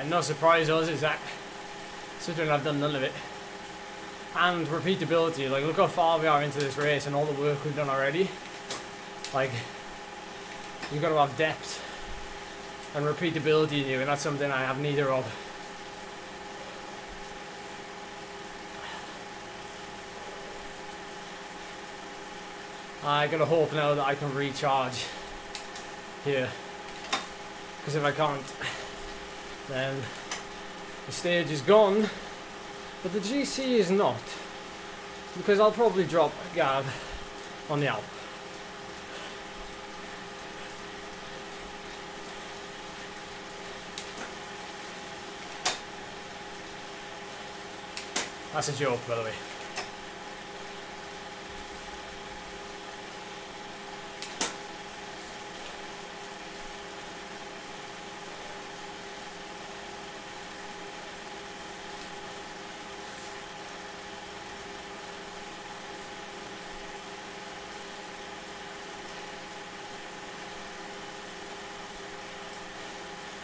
No surprise us is that considering I've done none of it. And repeatability, like look how far we are into this race and all the work we've done already. Like, you've got to have depth and repeatability in you, and that's something I have neither of. I gotta hope now that I can recharge here, because if I can't, then the stage is gone, but the GC is not, because I'll probably drop Gav on the Alp. That's a joke, by the way.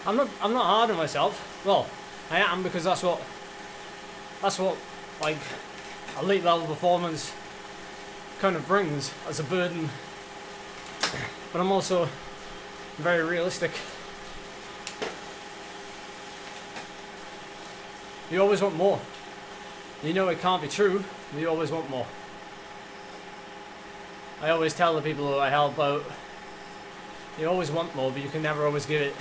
I'm not hard on myself. Well, I am, because that's what like elite level performance kind of brings as a burden. But I'm also very realistic. You always want more. You know it can't be true, but you always want more. I always tell the people who I help out, you always want more, but you can never always give it.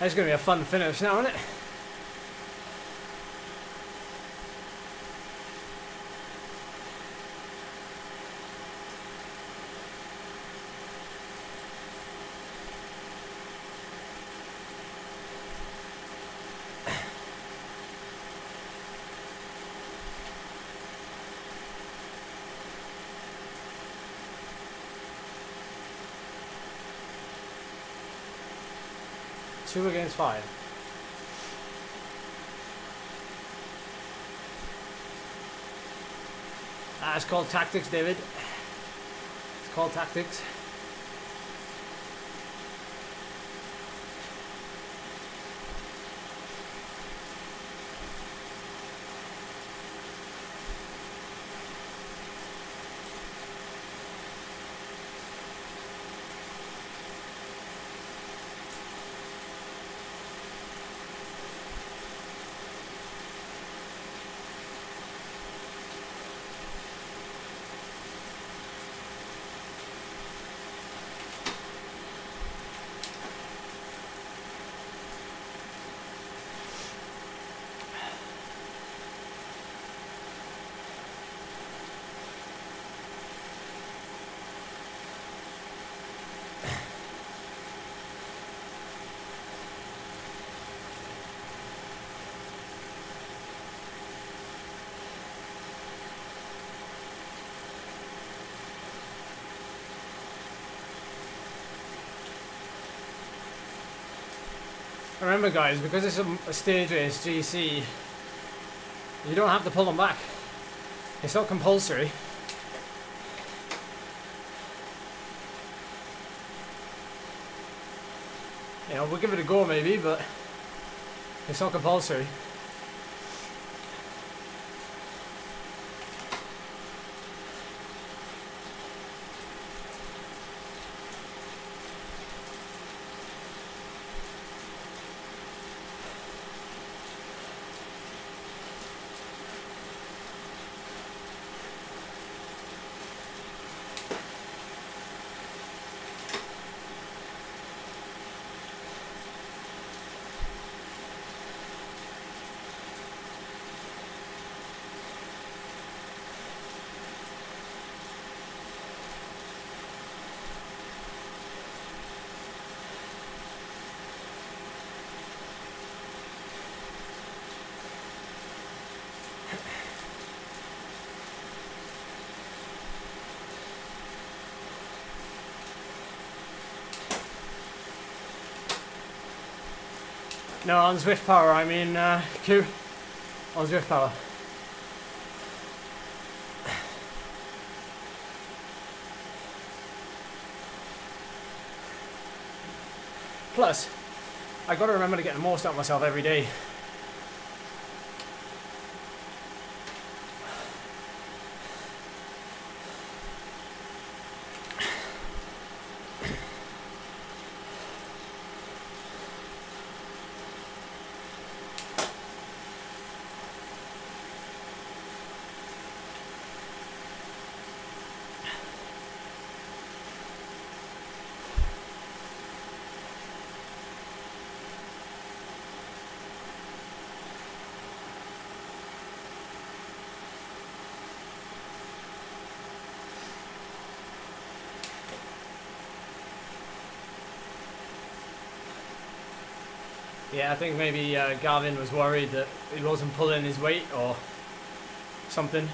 That's going to be a fun finish now, isn't it? Two against five. It's called tactics, David. It's called tactics. Remember guys, because it's a stage race GC, you don't have to pull them back. It's not compulsory. You know, we'll give it a go maybe, but it's not compulsory. No, on Zwift Power, I mean Q. On Zwift Power. Plus, I gotta remember to get the most out of myself every day. Yeah, I think maybe Gavin was worried that he wasn't pulling his weight or something.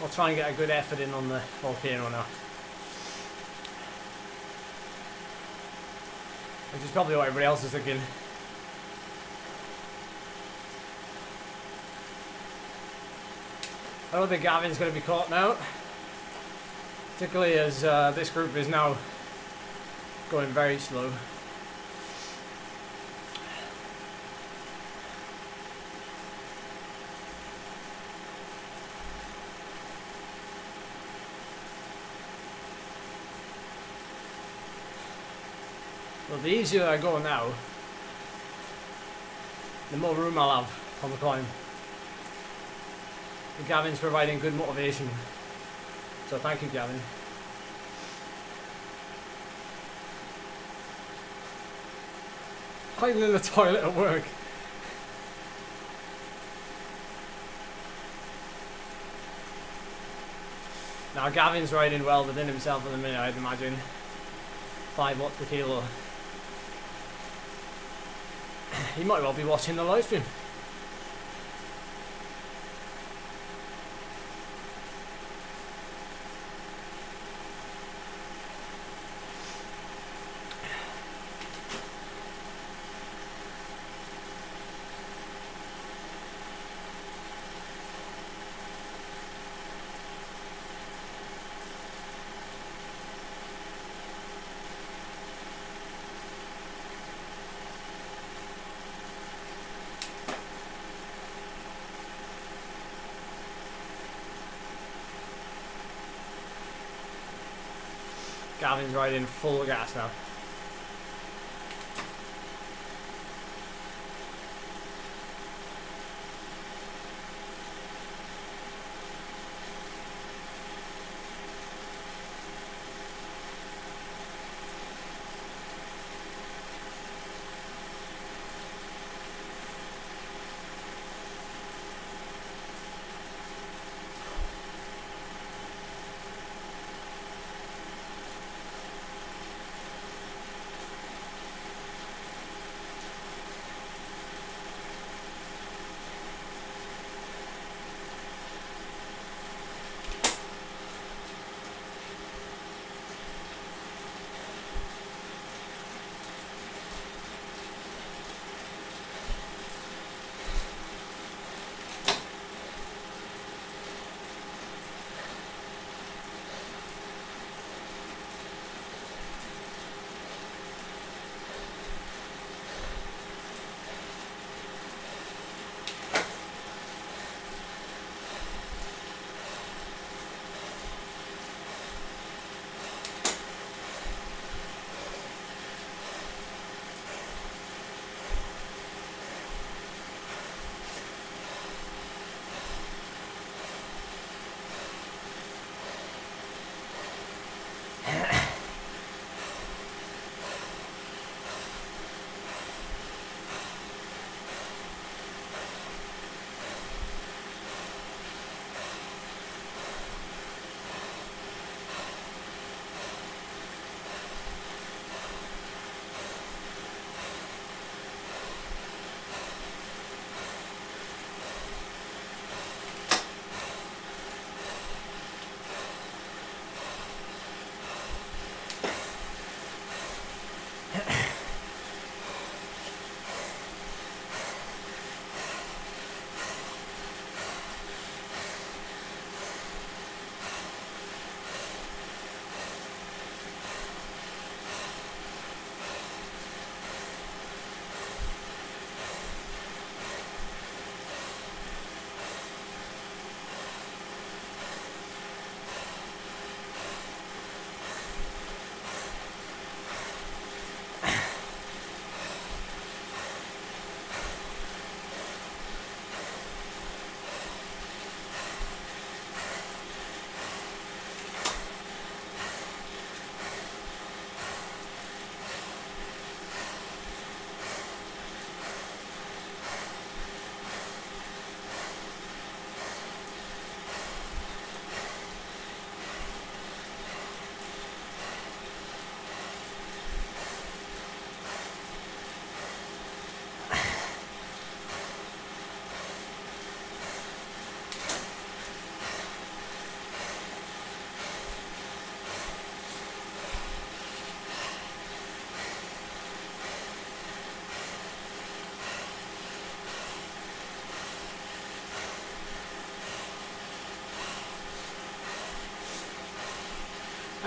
I'll try and get a good effort in on the Volcano now. Which is probably what everybody else is thinking. I don't think Gavin's going to be caught now. Particularly as this group is now going very slow. Well, the easier I go now, the more room I'll have on the climb. And Gavin's providing good motivation, so thank you, Gavin. Hiding in the toilet at work. Now Gavin's riding well within himself at the minute, I'd imagine. 5 watts per kilo. He might well be watching the live stream. Gavin's riding full gas now.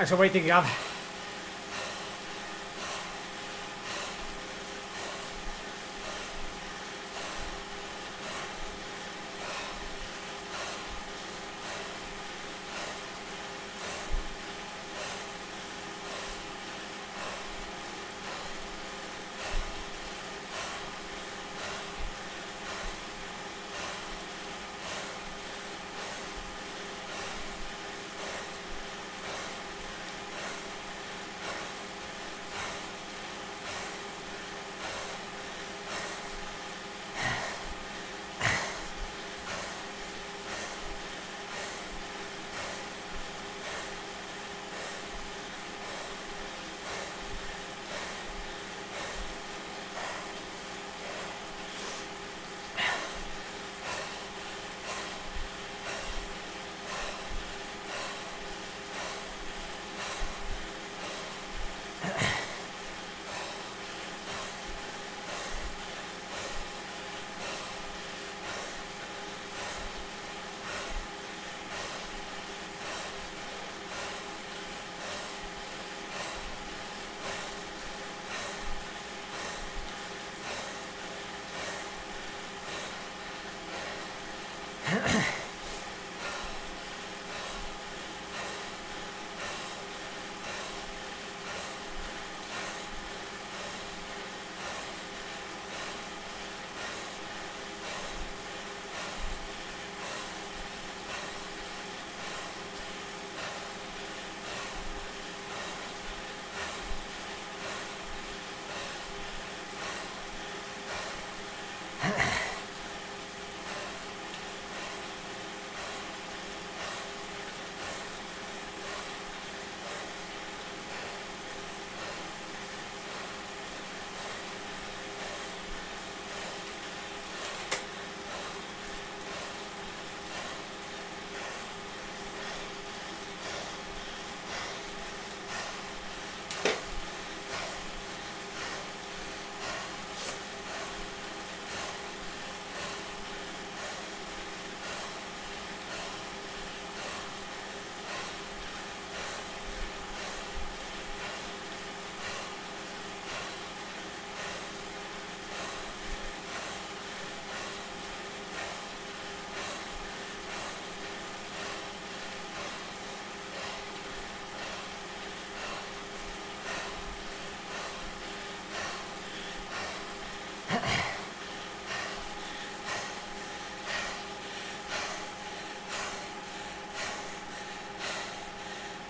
Thanks for waiting, Gav.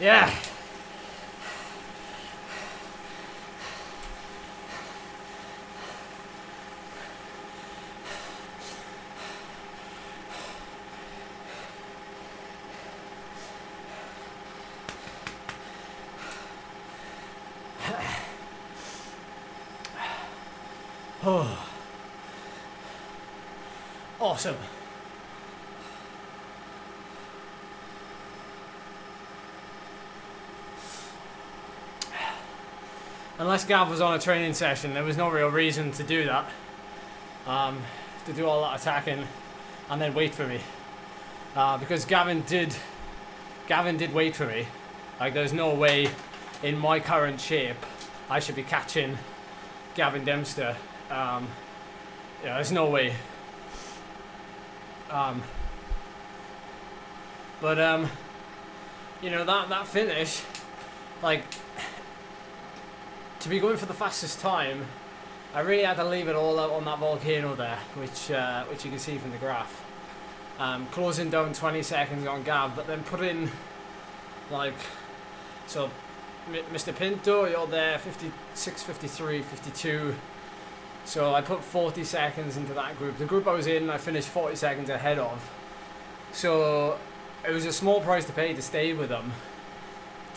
Yeah. Oh. Awesome. Unless Gav was on a training session, there was no real reason to do that. To do all that attacking and then wait for me. Because Gavin did wait for me. Like, there's no way in my current shape I should be catching Gavin Dempster. Yeah, there's no way. But you know, that finish, like, to be going for the fastest time, I really had to leave it all out on that volcano there, which you can see from the graph. Closing down 20 seconds on Gav, but then put in, like, so Mr. Pinto, you're there, 56, 53, 52. So I put 40 seconds into that group. The group I was in, I finished 40 seconds ahead of. So it was a small price to pay to stay with them,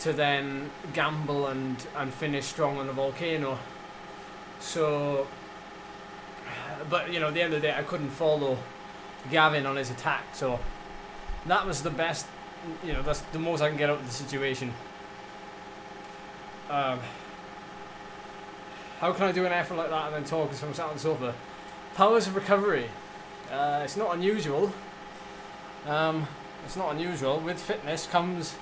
to then gamble and finish strong on the volcano. So, but you know, at the end of the day, I couldn't follow Gavin on his attack. So that was the best, you know, that's the most I can get out of the situation. How can I do an effort like that and then talk as from sat on the sofa? Powers of recovery. It's not unusual. It's not unusual. With fitness comes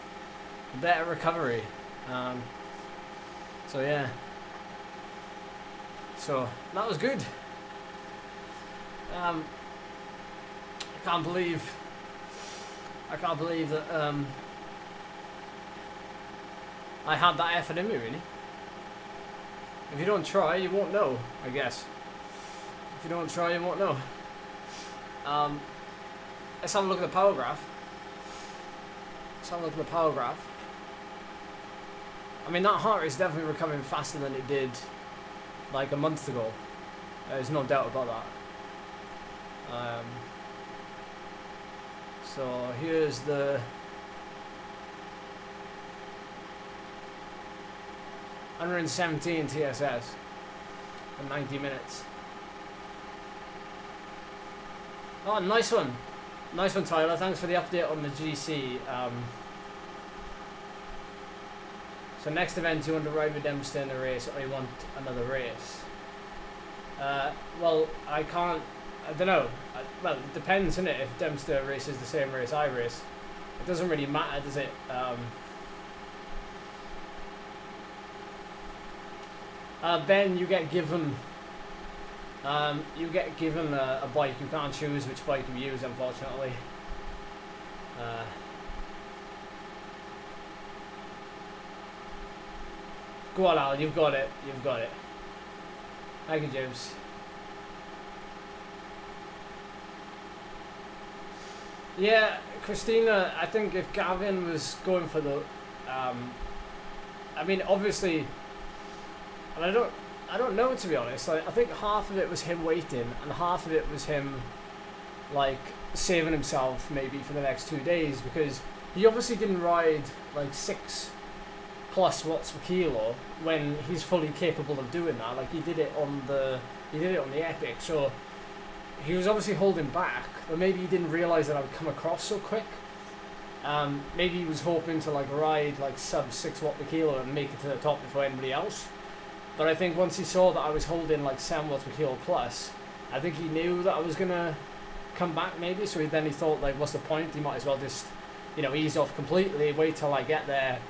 better recovery. So yeah. So that was good. I can't believe that I had that effort in me, really. If you don't try, you won't know, I guess. If you don't try, you won't know. Let's have a look at the power graph. I mean, that heart rate is definitely recovering faster than it did like a month ago. There's no doubt about that. So here's the 117 TSS for 90 minutes. Oh, nice one. Nice one, Tyler. Thanks for the update on the GC. So next event, you want to ride with Dempster in the race, or you want another race? Well, I can't. I don't know. Well, it depends, innit? If Dempster races the same race I race, it doesn't really matter, does it? Ben, you get given. You get given a bike. You can't choose which bike you use, unfortunately. Go on, Al. You've got it. You've got it. Thank you, James. Yeah, Christina. I think if Gavin was going for the, I mean, obviously, and I don't know, to be honest. Like, I think half of it was him waiting, and half of it was him, like, saving himself maybe for the next 2 days, because he obviously didn't ride like 6+ watts per kilo when he's fully capable of doing that. Like, he did it on the Epic, so he was obviously holding back, but maybe he didn't realize that I would come across so quick. Maybe he was hoping to like ride like sub 6 watt per kilo and make it to the top before anybody else. But I think once he saw that I was holding like 7 watts per kilo plus, I think he knew that I was gonna come back maybe. So then he thought, like, what's the point? He might as well just, you know, ease off completely, wait till I get there,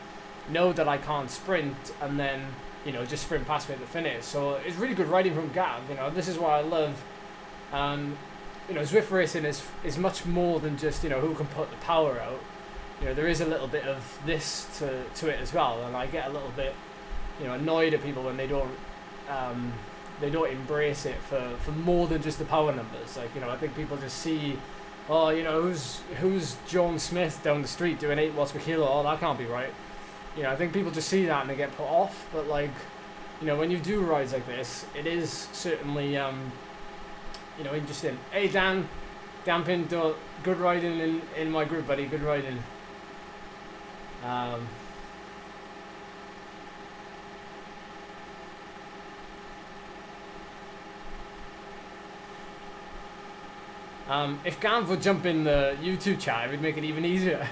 know that I can't sprint, and then, you know, just sprint past me at the finish. So it's really good riding from Gav. You know, this is why I love. You know, Zwift racing is much more than just, you know, who can put the power out. You know, there is a little bit of this to it as well, and I get a little bit, you know, annoyed at people when they don't embrace it for more than just the power numbers. Like, you know, I think people just see, oh, you know, who's John Smith down the street doing 8 watts per kilo? Oh, that can't be right. You know, I think people just see that and they get put off. But, like, you know, when you do rides like this, it is certainly you know, interesting. Hey, Dan Pinto, good riding in my group, buddy. Good riding. If Gav would jump in the YouTube chat, it would make it even easier.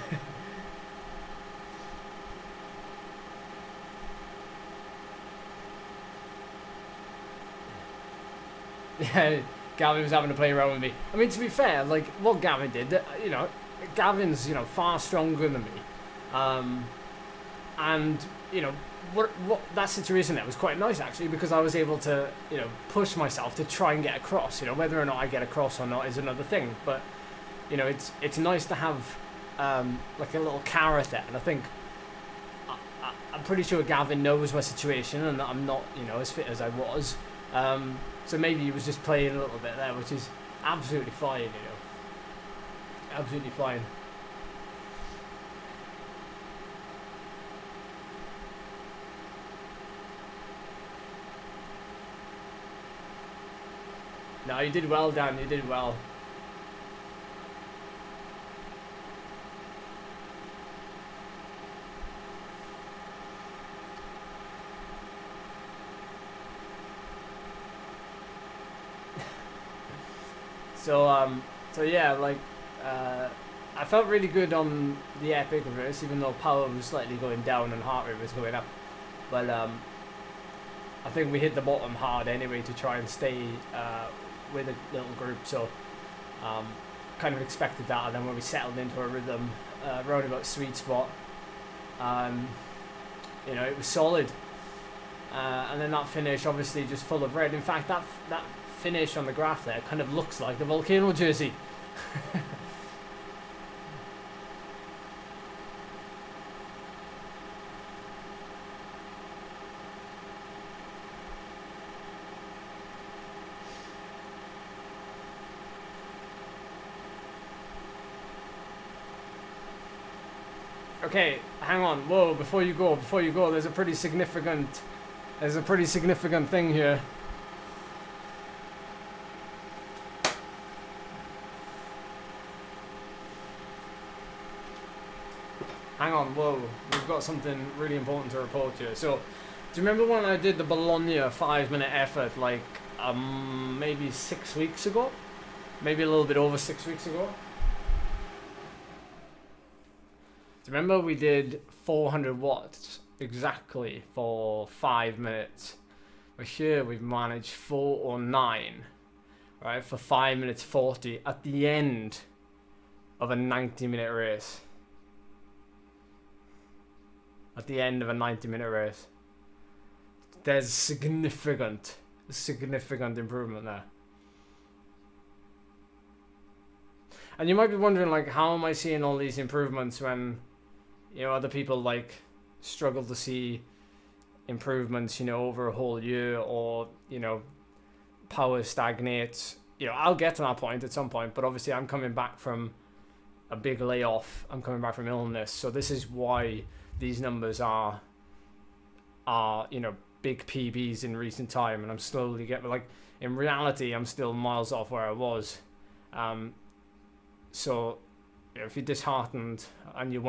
Yeah, Gavin was having to play around with me. I mean, to be fair, like, what Gavin did, you know, Gavin's, you know, far stronger than me. And, you know, what that situation there was quite nice, actually, because I was able to, you know, push myself to try and get across. You know, whether or not I get across or not is another thing. But, you know, it's nice to have, like, a little carrot there. And I think, I'm pretty sure Gavin knows my situation and that I'm not, you know, as fit as I was. So maybe he was just playing a little bit there, which is absolutely fine, you know. Absolutely fine. No, you did well, Dan. You did well. So yeah, like, I felt really good on the Epic Reverse, even though power was slightly going down and heart rate was going up. But I think we hit the bottom hard anyway to try and stay with a little group. So kind of expected that, and then when we settled into a rhythm, around about sweet spot, You know, it was solid. And then that finish, obviously, just full of red. In fact, that finish on the graph there kind of looks like the Volcano jersey. Okay, hang on. Whoa, before you go, there's a pretty significant thing here. Hang on, whoa, we've got something really important to report here. So, do you remember when I did the Bologna 5-minute effort, like, maybe 6 weeks ago? Maybe a little bit over 6 weeks ago? Do you remember we did 400 watts exactly for 5 minutes? But here we've managed 409, right, for 5 minutes 40 at the end of a 90-minute race. At the end of a 90-minute race. There's significant improvement there. And you might be wondering, like, how am I seeing all these improvements when, you know, other people, like, struggle to see improvements, you know, over a whole year, or, you know, power stagnates. You know, I'll get to that point at some point, but obviously I'm coming back from a big layoff. I'm coming back from illness. So this is why these numbers are, you know, big PBs in recent time, and I'm slowly getting, like, in reality, I'm still miles off where I was. So, you know, if you're disheartened and you're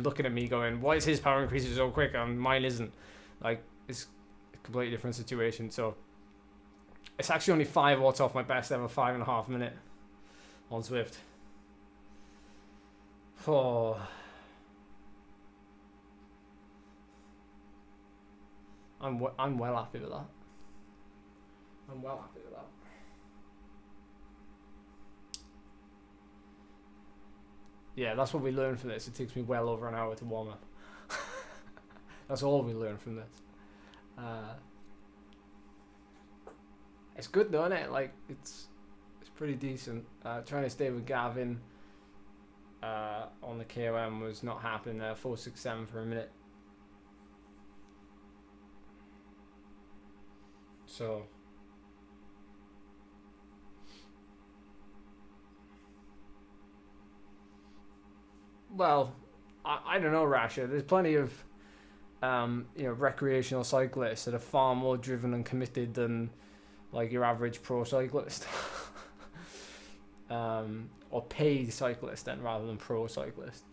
looking at me going, why is his power increasing so quick and mine isn't? Like, it's a completely different situation. So, it's actually only 5 watts off my best ever 5.5 minute on Zwift. Oh. I'm well happy with that. I'm well happy with that. Yeah, that's what we learned from this. It takes me well over an hour to warm up. That's all we learned from this. It's good though, isn't it? Like, it's pretty decent. Trying to stay with Gavin on the KOM was not happening there. 467 for a minute. So, well, I don't know, Rasha. There's plenty of you know, recreational cyclists that are far more driven and committed than, like, your average pro cyclist. Or paid cyclist then, rather than pro cyclist.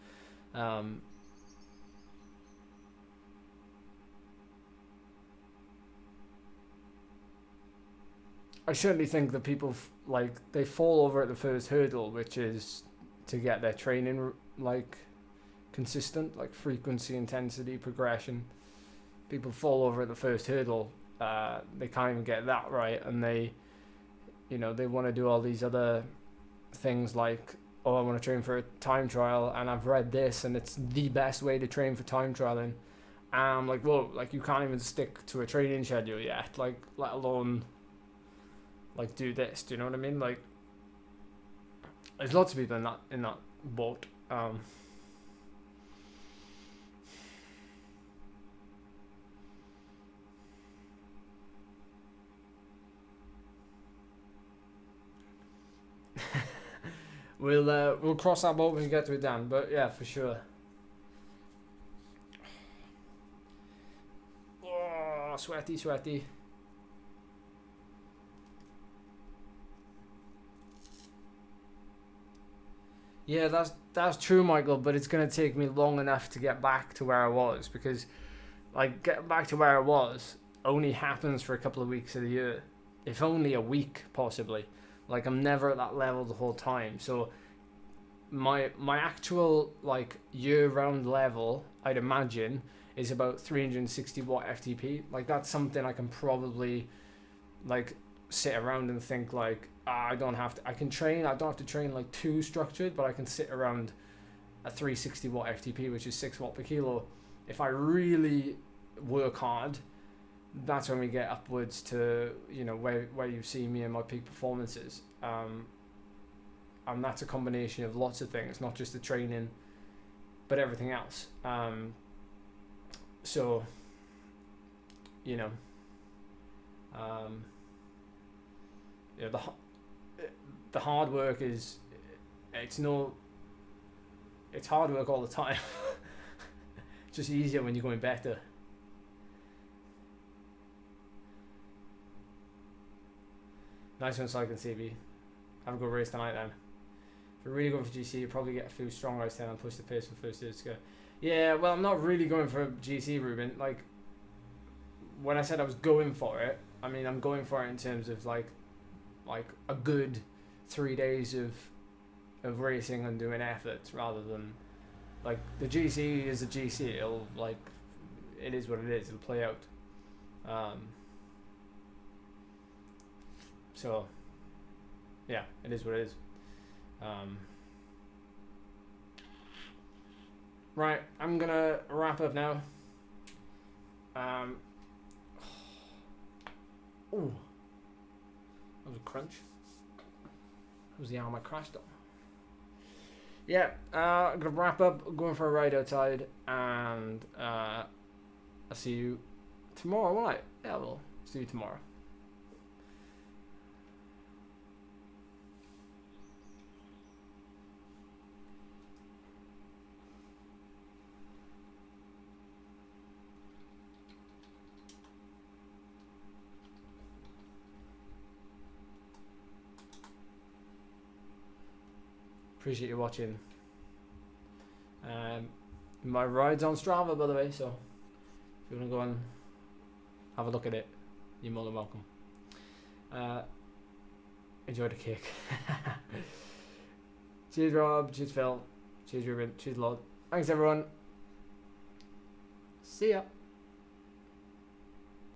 I certainly think that people, like, they fall over at the first hurdle, which is to get their training, like, consistent, like frequency, intensity, progression. People fall over at the first hurdle. They can't even get that right, and they, you know, they want to do all these other things like, oh, I want to train for a time trial, and I've read this, and it's the best way to train for time trialing. And I'm like, whoa, like, you can't even stick to a training schedule yet, like, let alone, like, do this. Do you know what I mean? Like, there's lots of people in that boat. We'll cross that boat when we get to it, Dan. But yeah, for sure. Oh, sweaty. Yeah, that's true, Michael, but it's going to take me long enough to get back to where I was, because, like, getting back to where I was only happens for a couple of weeks of the year, if only a week, possibly. Like, I'm never at that level the whole time. So my actual, like, year-round level, I'd imagine, is about 360 watt FTP. Like, that's something I can probably, like, sit around and think, like, I don't have to, I can train, I don't have to train, like, too structured, but I can sit around a 360 watt FTP, which is 6 watt per kilo, if I really work hard, that's when we get upwards to, you know, where you see me and my peak performances. And that's a combination of lots of things, not just the training, but everything else. So, you know, yeah, the hard work is, it's hard work all the time. It's just easier when you're going better. Nice one, Cycling CB. Have a good race tonight then. If you're really going for GC, you probably get a few strong rides then and push the pace for first years to go. Yeah, well, I'm not really going for GC, Ruben. Like, when I said I was going for it, I mean, I'm going for it in terms of like a good 3 days of racing and doing efforts, rather than like the GC is a GC. It'll, like, it is what it is. It'll play out. So yeah, it is what it is. Right, I'm gonna wrap up now. Ooh, that was a crunch. That was the arm I crashed on. Yeah, I'm gonna wrap up, going for a ride outside, and I'll see you tomorrow, won't I? Yeah, we'll see you tomorrow. Appreciate you watching. My ride's on Strava, by the way, so if you want to go and have a look at it, you're more than welcome. Enjoy the kick. Cheers, Rob. Cheers, Phil. Cheers, Ruben. Cheers, Lord. Thanks, everyone. See ya.